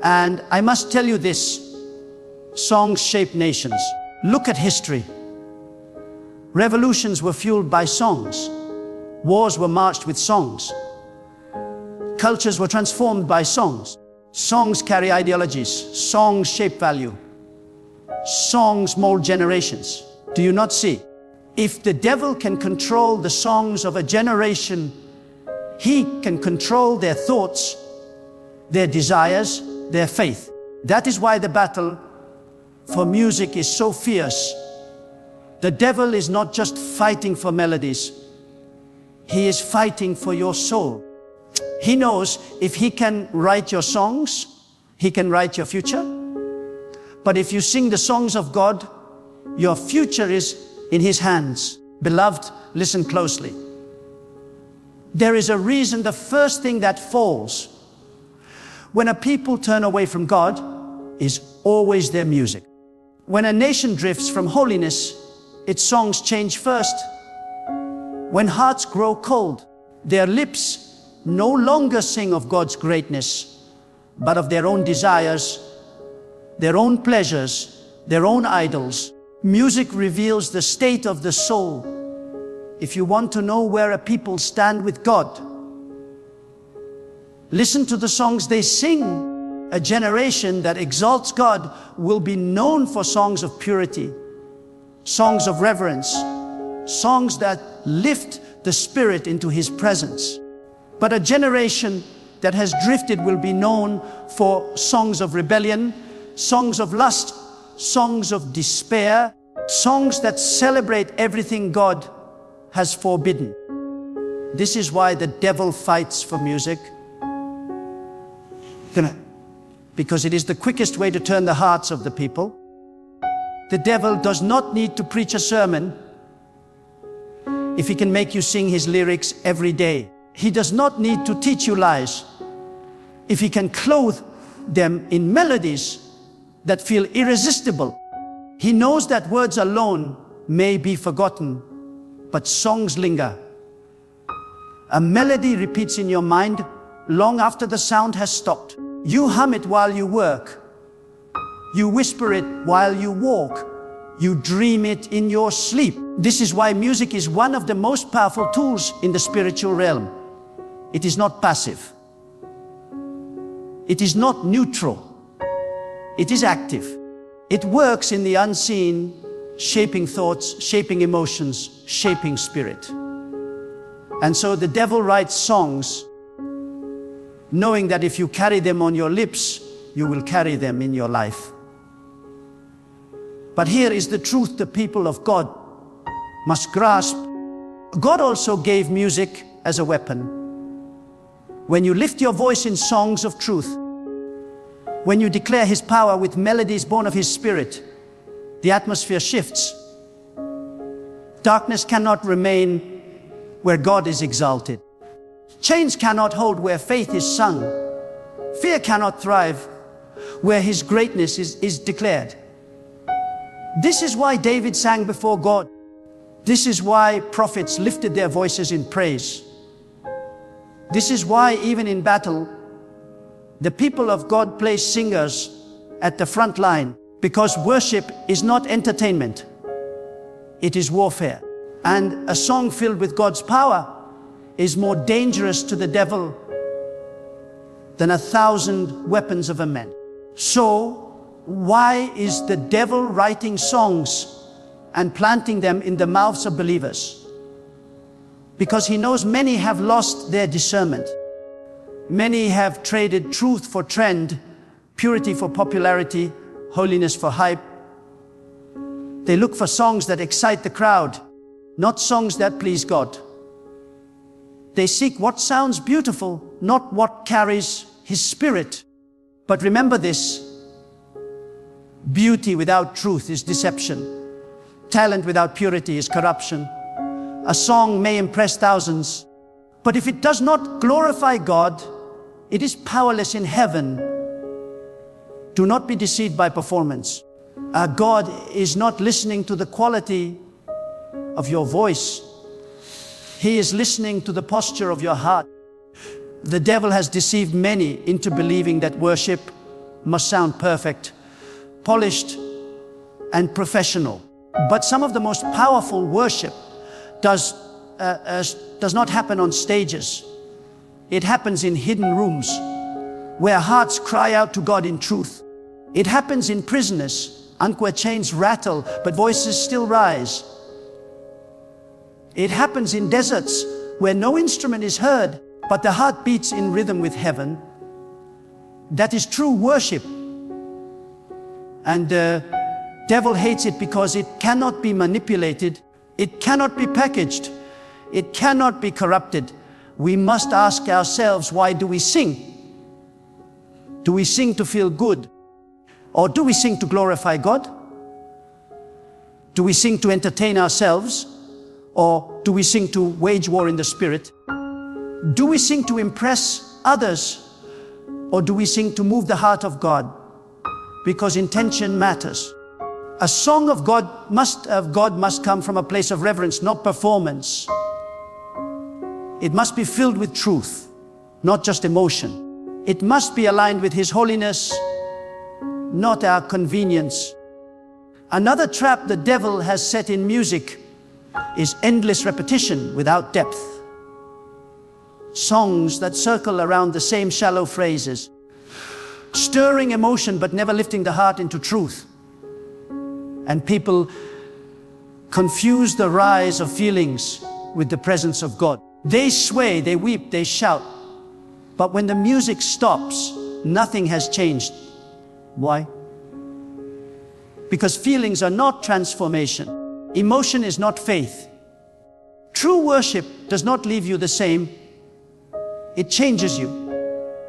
And I must tell you this, songs shape nations. Look at history. Revolutions were fueled by songs. Wars were marched with songs. Cultures were transformed by songs. Songs carry ideologies. Songs shape value. Songs mold generations. Do you not see? If the devil can control the songs of a generation, he can control their thoughts, their desires, their faith. That is why the battle for music is so fierce. The devil is not just fighting for melodies. He is fighting for your soul. He knows if he can write your songs, he can write your future. But if you sing the songs of God, your future is in his hands. Beloved, listen closely. There is a reason the first thing that falls when a people turn away from God is always their music. When a nation drifts from holiness, its songs change first. When hearts grow cold, their lips no longer sing of God's greatness, but of their own desires, their own pleasures, their own idols. Music reveals the state of the soul. If you want to know where a people stand with God, listen to the songs they sing. A generation that exalts God will be known for songs of purity, songs of reverence, songs that lift the spirit into his presence. But a generation that has drifted will be known for songs of rebellion, songs of lust, songs of despair, songs that celebrate everything God has forbidden. This is why the devil fights for music. Because it is the quickest way to turn the hearts of the people. The devil does not need to preach a sermon if he can make you sing his lyrics every day. He does not need to teach you lies if he can clothe them in melodies that feel irresistible. He knows that words alone may be forgotten, but songs linger. A melody repeats in your mind long after the sound has stopped. You hum it while you work. You whisper it while you walk. You dream it in your sleep. This is why music is one of the most powerful tools in the spiritual realm. It is not passive. It is not neutral. It is active. It works in the unseen, shaping thoughts, shaping emotions, shaping spirit. And so the devil writes songs knowing that if you carry them on your lips, you will carry them in your life. But here is the truth the people of God must grasp. God also gave music as a weapon. When you lift your voice in songs of truth, when you declare his power with melodies born of his spirit, the atmosphere shifts. Darkness cannot remain where God is exalted. Chains cannot hold where faith is sung. Fear cannot thrive where his greatness is declared. This is why David sang before God. This is why prophets lifted their voices in praise. This is why even in battle, the people of God place singers at the front line, because worship is not entertainment. It is warfare. And a song filled with God's power is more dangerous to the devil than 1,000 weapons of a man. So, why is the devil writing songs and planting them in the mouths of believers? Because he knows many have lost their discernment. Many have traded truth for trend, purity for popularity, holiness for hype. They look for songs that excite the crowd, not songs that please God. They seek what sounds beautiful, not what carries His Spirit. But remember this: beauty without truth is deception. Talent without purity is corruption. A song may impress thousands, but if it does not glorify God, it is powerless in heaven. Do not be deceived by performance. God is not listening to the quality of your voice. He is listening to the posture of your heart. The devil has deceived many into believing that worship must sound perfect, polished, and professional. But some of the most powerful worship does not happen on stages. It happens in hidden rooms where hearts cry out to God in truth. It happens in prisons, where chains rattle but voices still rise. It happens in deserts where no instrument is heard but the heart beats in rhythm with heaven. That is true worship. And the devil hates it because it cannot be manipulated. It cannot be packaged. It cannot be corrupted. We must ask ourselves, why do we sing? Do we sing to feel good? Or do we sing to glorify God? Do we sing to entertain ourselves? Or do we sing to wage war in the Spirit? Do we sing to impress others? Or do we sing to move the heart of God? Because intention matters. A song of God must come from a place of reverence, not performance. It must be filled with truth, not just emotion. It must be aligned with His holiness, not our convenience. Another trap the devil has set in music is endless repetition without depth. Songs that circle around the same shallow phrases, stirring emotion but never lifting the heart into truth. And people confuse the rise of feelings with the presence of God. They sway, they weep, they shout. But when the music stops, nothing has changed. Why? Because feelings are not transformation. Emotion is not faith. True worship does not leave you the same. It changes you.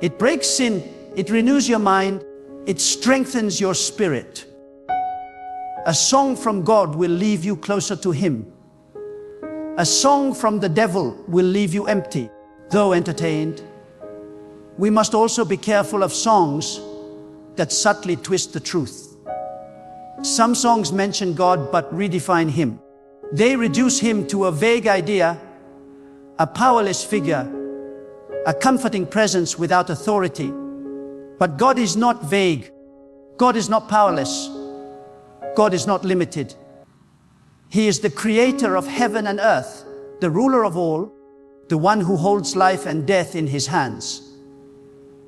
It breaks sin. It renews your mind. It strengthens your spirit. A song from God will leave you closer to Him. A song from the devil will leave you empty, though entertained. We must also be careful of songs that subtly twist the truth. Some songs mention God but redefine Him. They reduce Him to a vague idea, a powerless figure, a comforting presence without authority. But God is not vague. God is not powerless. God is not limited. He is the creator of heaven and earth, the ruler of all, the one who holds life and death in His hands.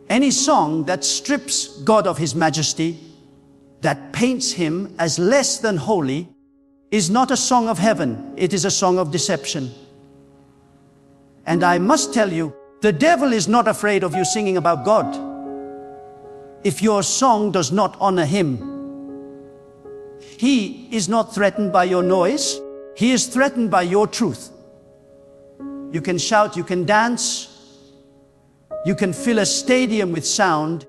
Any song that strips God of His majesty, that paints Him as less than holy, is not a song of heaven. It is a song of deception. And I must tell you, the devil is not afraid of you singing about God. If your song does not honor Him, He is not threatened by your noise. He is threatened by your truth. You can shout, you can dance, you can fill a stadium with sound,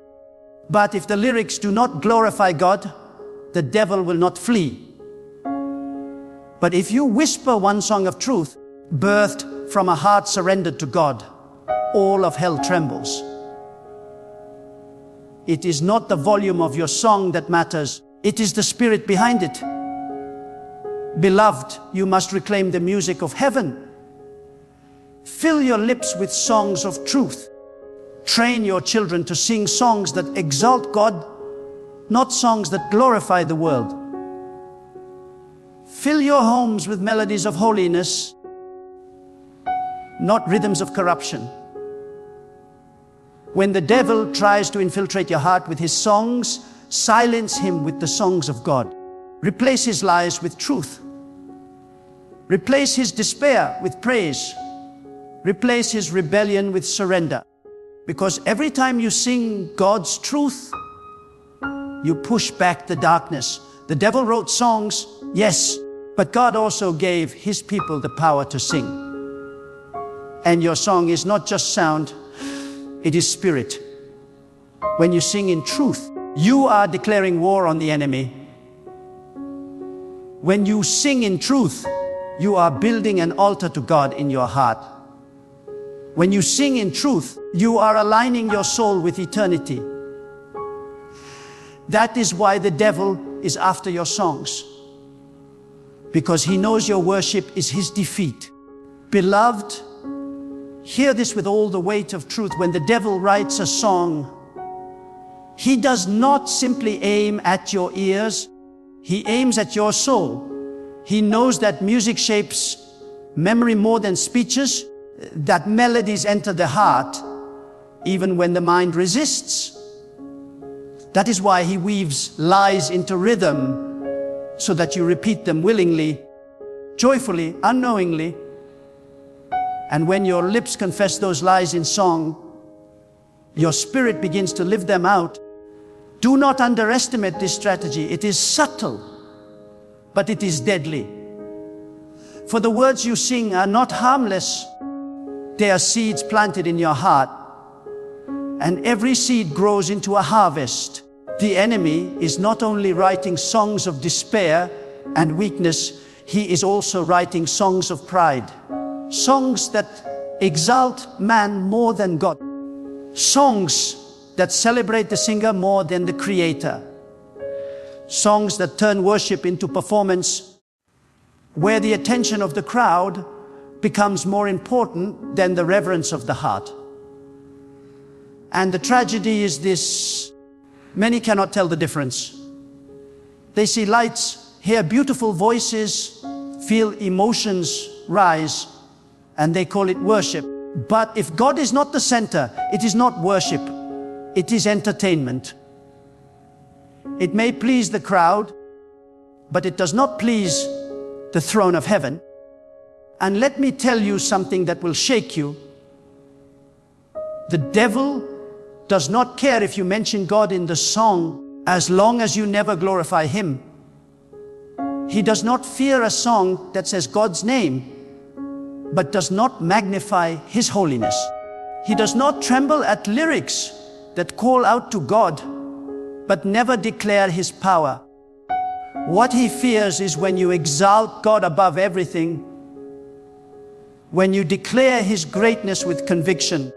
but if the lyrics do not glorify God, the devil will not flee. But if you whisper one song of truth, birthed from a heart surrendered to God, all of hell trembles. It is not the volume of your song that matters. It is the spirit behind it. Beloved, you must reclaim the music of heaven. Fill your lips with songs of truth. Train your children to sing songs that exalt God, not songs that glorify the world. Fill your homes with melodies of holiness, not rhythms of corruption. When the devil tries to infiltrate your heart with his songs, silence him with the songs of God. Replace his lies with truth. Replace his despair with praise. Replace his rebellion with surrender. Because every time you sing God's truth, you push back the darkness. The devil wrote songs, yes, but God also gave his people the power to sing. And your song is not just sound, it is spirit. When you sing in truth, you are declaring war on the enemy. When you sing in truth, you are building an altar to God in your heart. When you sing in truth, you are aligning your soul with eternity. That is why the devil is after your songs, because he knows your worship is his defeat. Beloved, hear this with all the weight of truth. When the devil writes a song, he does not simply aim at your ears, he aims at your soul. He knows that music shapes memory more than speeches, that melodies enter the heart even when the mind resists. That is why he weaves lies into rhythm so that you repeat them willingly, joyfully, unknowingly. And when your lips confess those lies in song, your spirit begins to live them out. Do not underestimate this strategy. It is subtle, but it is deadly. For the words you sing are not harmless. They are seeds planted in your heart, and every seed grows into a harvest. The enemy is not only writing songs of despair and weakness, he is also writing songs of pride. Songs that exalt man more than God. Songs that celebrate the singer more than the creator. Songs that turn worship into performance, where the attention of the crowd becomes more important than the reverence of the heart. And the tragedy is this: many cannot tell the difference. They see lights, hear beautiful voices, feel emotions rise, and they call it worship. But if God is not the center, it is not worship, it is entertainment. It may please the crowd, but it does not please the throne of heaven. And let me tell you something that will shake you. The devil does not care if you mention God in the song, as long as you never glorify him. He does not fear a song that says God's name, but does not magnify his holiness. He does not tremble at lyrics that call out to God, but never declare his power. What he fears is when you exalt God above everything, when you declare his greatness with conviction,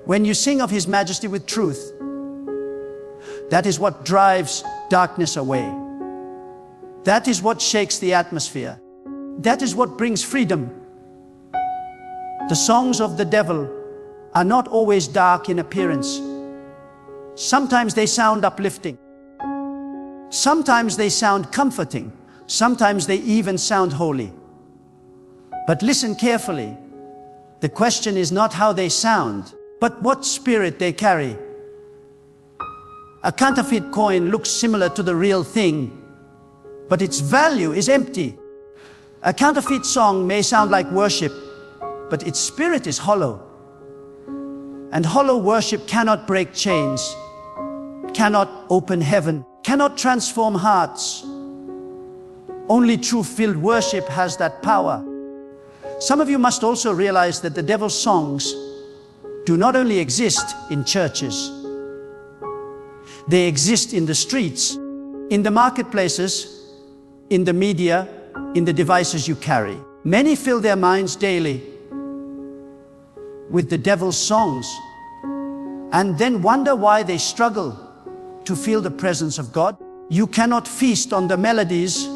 when you sing of his majesty with truth. That is what drives darkness away. That is what shakes the atmosphere. That is what brings freedom. The songs of the devil are not always dark in appearance. Sometimes they sound uplifting. Sometimes they sound comforting. Sometimes they even sound holy. But listen carefully. The question is not how they sound, but what spirit they carry. A counterfeit coin looks similar to the real thing, but its value is empty. A counterfeit song may sound like worship, but its spirit is hollow. And hollow worship cannot break chains, cannot open heaven, cannot transform hearts. Only true-filled worship has that power. Some of you must also realize that the devil's songs do not only exist in churches. They exist in the streets, in the marketplaces, in the media, in the devices you carry. Many fill their minds daily with the devil's songs and then wonder why they struggle to feel the presence of God. You cannot feast on the melodies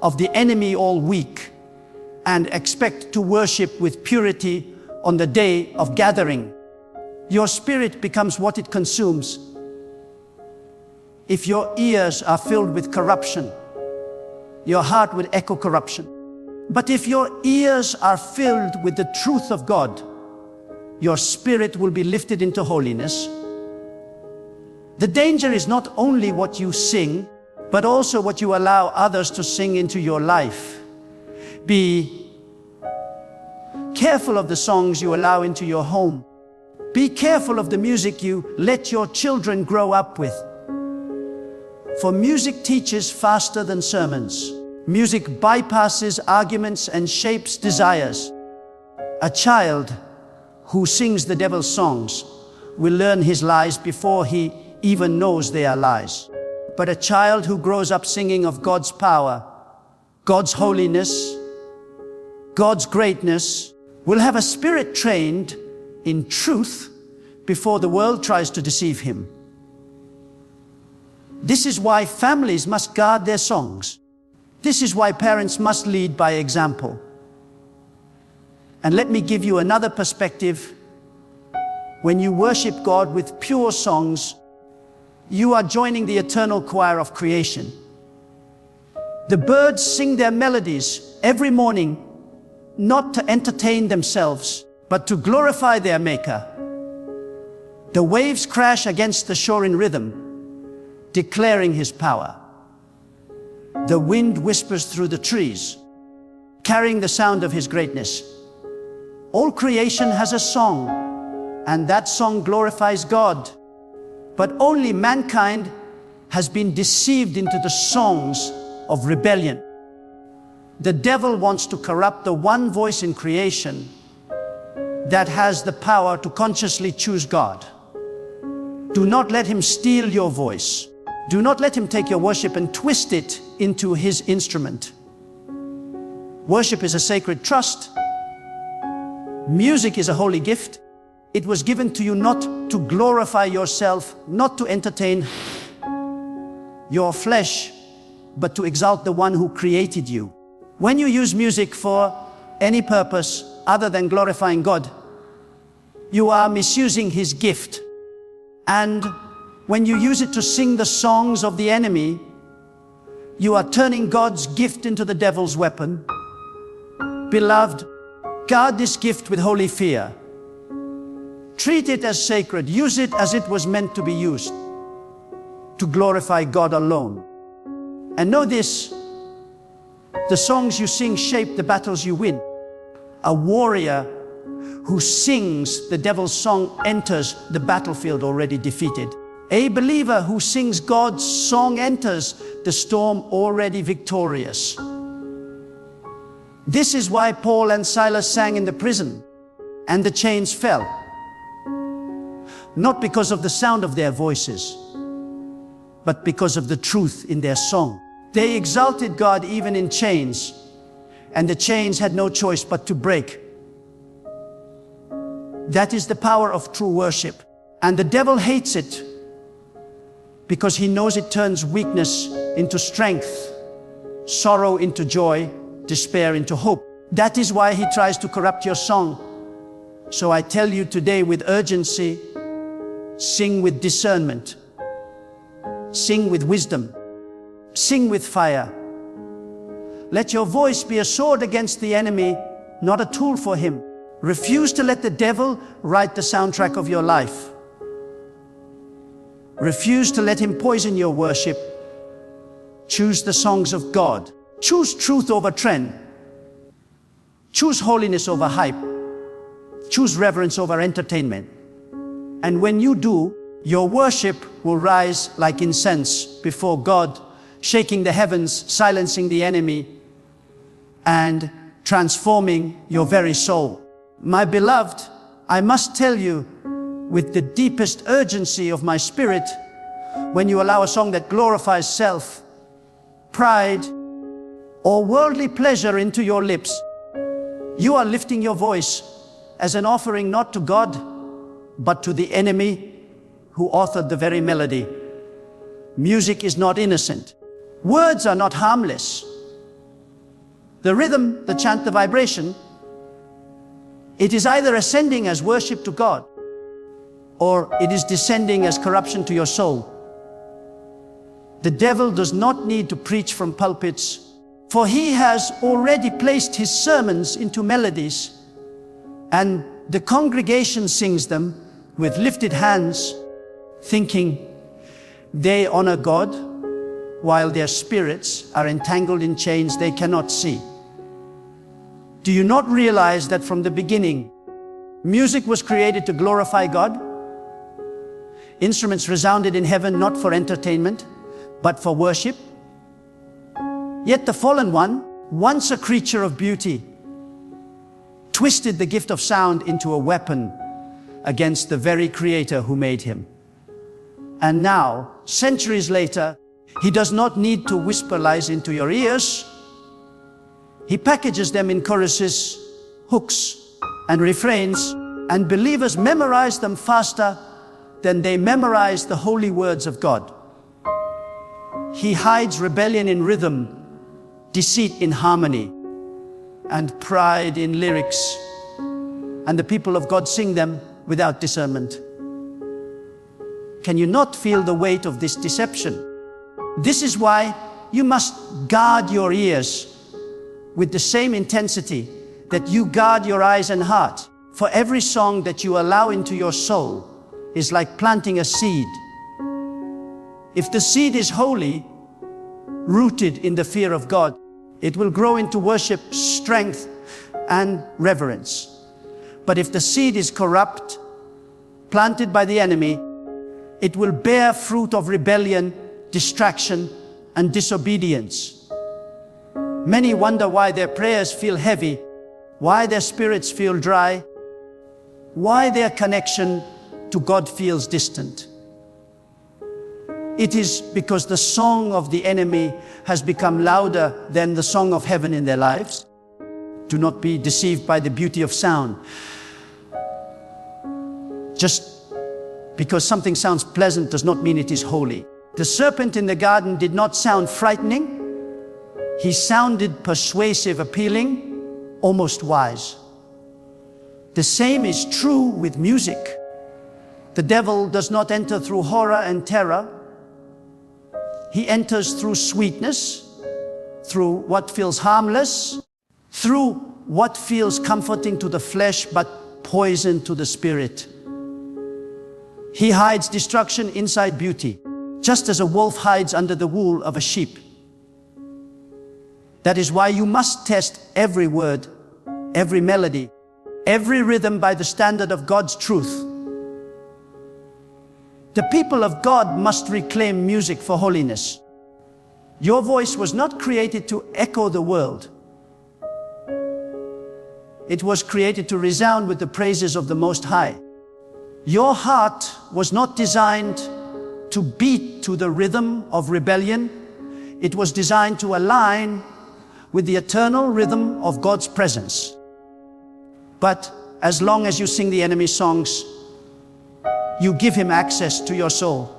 of the enemy all week and expect to worship with purity on the day of gathering. Your spirit becomes what it consumes. If your ears are filled with corruption, your heart will echo corruption. But if your ears are filled with the truth of God, your spirit will be lifted into holiness. The danger is not only what you sing, but also what you allow others to sing into your life. Be careful of the songs you allow into your home. Be careful of the music you let your children grow up with. For music teaches faster than sermons. Music bypasses arguments and shapes desires. A child who sings the devil's songs will learn his lies before he even knows they are lies. But a child who grows up singing of God's power, God's holiness, God's greatness, will have a spirit trained in truth before the world tries to deceive him. This is why families must guard their songs. This is why parents must lead by example. And let me give you another perspective. When you worship God with pure songs, you are joining the eternal choir of creation. The birds sing their melodies every morning, not to entertain themselves, but to glorify their Maker. The waves crash against the shore in rhythm, declaring His power. The wind whispers through the trees, carrying the sound of His greatness. All creation has a song, and that song glorifies God. But only mankind has been deceived into the songs of rebellion. The devil wants to corrupt the one voice in creation that has the power to consciously choose God. Do not let him steal your voice. Do not let him take your worship and twist it into his instrument. Worship is a sacred trust. Music is a holy gift. It was given to you not to glorify yourself, not to entertain your flesh, but to exalt the one who created you. When you use music for any purpose other than glorifying God, you are misusing His gift. And when you use it to sing the songs of the enemy, you are turning God's gift into the devil's weapon. Beloved, guard this gift with holy fear. Treat it as sacred. Use it as it was meant to be used, to glorify God alone. And know this, the songs you sing shape the battles you win. A warrior who sings the devil's song enters the battlefield already defeated. A believer who sings God's song enters the storm already victorious. This is why Paul and Silas sang in the prison, and the chains fell. Not because of the sound of their voices, but because of the truth in their song. They exalted God even in chains, and the chains had no choice but to break. That is the power of true worship. And the devil hates it because he knows it turns weakness into strength, sorrow into joy, despair into hope. That is why he tries to corrupt your song. So I tell you today with urgency, sing with discernment, sing with wisdom, sing with fire. Let your voice be a sword against the enemy, not a tool for him. Refuse to let the devil write the soundtrack of your life. Refuse to let him poison your worship. Choose the songs of God. Choose truth over trend. Choose holiness over hype. Choose reverence over entertainment. And when you do, your worship will rise like incense before God, shaking the heavens, silencing the enemy, and transforming your very soul. My beloved, I must tell you with the deepest urgency of my spirit, when you allow a song that glorifies self, pride, or worldly pleasure into your lips, you are lifting your voice as an offering not to God, but to the enemy who authored the very melody. Music is not innocent. Words are not harmless. The rhythm, the chant, the vibration It is either ascending as worship to God, or it is descending as corruption to your soul. The devil does not need to preach from pulpits, for he has already placed his sermons into melodies, and the congregation sings them with lifted hands, thinking they honor God, while their spirits are entangled in chains they cannot see. Do you not realize that from the beginning, music was created to glorify God? Instruments resounded in heaven not for entertainment, but for worship. Yet the fallen one, once a creature of beauty, twisted the gift of sound into a weapon against the very Creator who made him. And now, centuries later, he does not need to whisper lies into your ears. He packages them in choruses, hooks, and refrains, and believers memorize them faster than they memorize the holy words of God. He hides rebellion in rhythm, deceit in harmony, and pride in lyrics, and the people of God sing them without discernment. Can you not feel the weight of this deception? This is why you must guard your ears with the same intensity that you guard your eyes and heart. For every song that you allow into your soul is like planting a seed. If the seed is holy, rooted in the fear of God, it will grow into worship, strength, and reverence. But if the seed is corrupt, planted by the enemy, it will bear fruit of rebellion, distraction, and disobedience. Many wonder why their prayers feel heavy, why their spirits feel dry, why their connection to God feels distant. It is because the song of the enemy has become louder than the song of heaven in their lives. Do not be deceived by the beauty of sound. Just because something sounds pleasant does not mean it is holy. The serpent in the garden did not sound frightening. He sounded persuasive, appealing, almost wise. The same is true with music. The devil does not enter through horror and terror. He enters through sweetness, through what feels harmless, through what feels comforting to the flesh but poison to the spirit. He hides destruction inside beauty, just as a wolf hides under the wool of a sheep. That is why you must test every word, every melody, every rhythm by the standard of God's truth. The people of God must reclaim music for holiness. Your voice was not created to echo the world. It was created to resound with the praises of the Most High. Your heart was not designed to beat to the rhythm of rebellion. It was designed to align with the eternal rhythm of God's presence. But as long as you sing the enemy's songs, you give him access to your soul.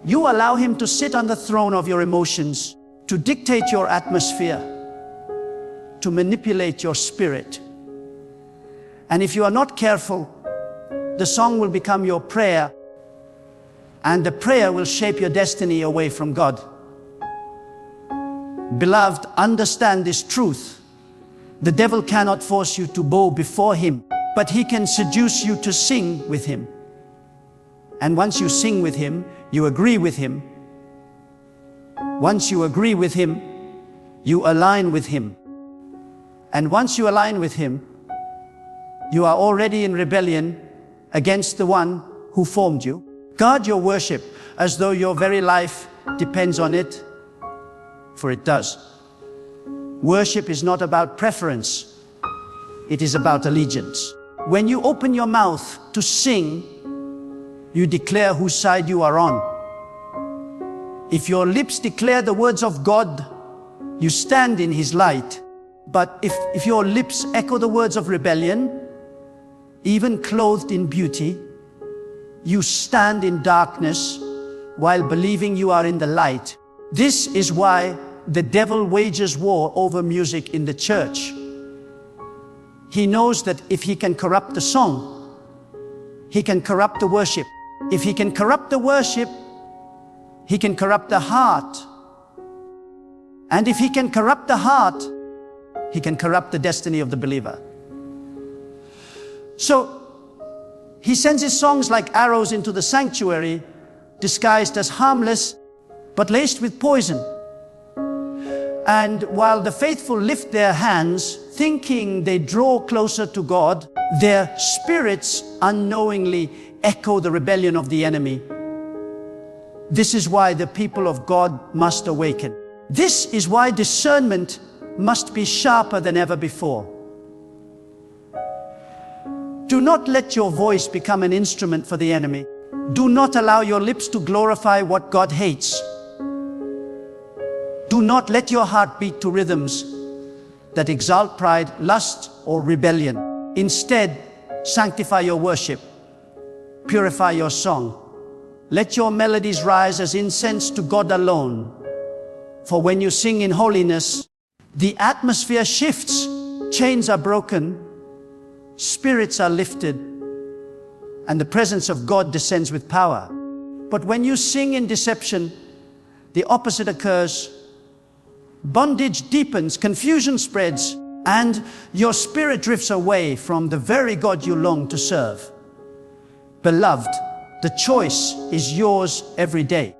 You allow him to sit on the throne of your emotions, to dictate your atmosphere, to manipulate your spirit. And if you are not careful, the song will become your prayer, and the prayer will shape your destiny away from God. Beloved, understand this truth. The devil cannot force you to bow before him, but he can seduce you to sing with him. And once you sing with him, you agree with him. Once you agree with him, you align with him. And once you align with him, you are already in rebellion against the one who formed you. Guard your worship as though your very life depends on it, for it does. Worship is not about preference, it is about allegiance. When you open your mouth to sing, you declare whose side you are on. If your lips declare the words of God, you stand in his light. But if your lips echo the words of rebellion, even clothed in beauty, you stand in darkness while believing you are in the light. This is why the devil wages war over music in the church. He knows that if he can corrupt the song, he can corrupt the worship. If he can corrupt the worship, he can corrupt the heart. And if he can corrupt the heart, he can corrupt the destiny of the believer. So, he sends his songs like arrows into the sanctuary, disguised as harmless, but laced with poison. And while the faithful lift their hands, thinking they draw closer to God, their spirits unknowingly echo the rebellion of the enemy. This is why the people of God must awaken. This is why discernment must be sharper than ever before. Do not let your voice become an instrument for the enemy. Do not allow your lips to glorify what God hates. Do not let your heart beat to rhythms that exalt pride, lust, or rebellion. Instead, sanctify your worship. Purify your song. Let your melodies rise as incense to God alone. For when you sing in holiness, the atmosphere shifts, chains are broken, spirits are lifted, and the presence of God descends with power. But when you sing in deception, the opposite occurs. Bondage deepens, confusion spreads, and your spirit drifts away from the very God you long to serve. Beloved, the choice is yours every day.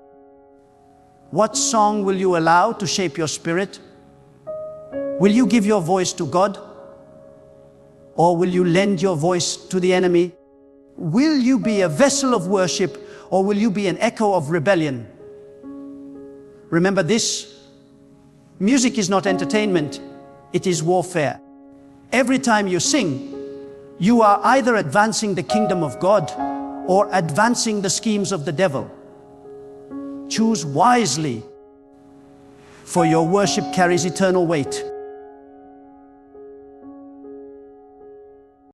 What song will you allow to shape your spirit? Will you give your voice to God? Or will you lend your voice to the enemy? Will you be a vessel of worship, or will you be an echo of rebellion? Remember this: music is not entertainment, it is warfare. Every time you sing, you are either advancing the kingdom of God or advancing the schemes of the devil. Choose wisely, for your worship carries eternal weight.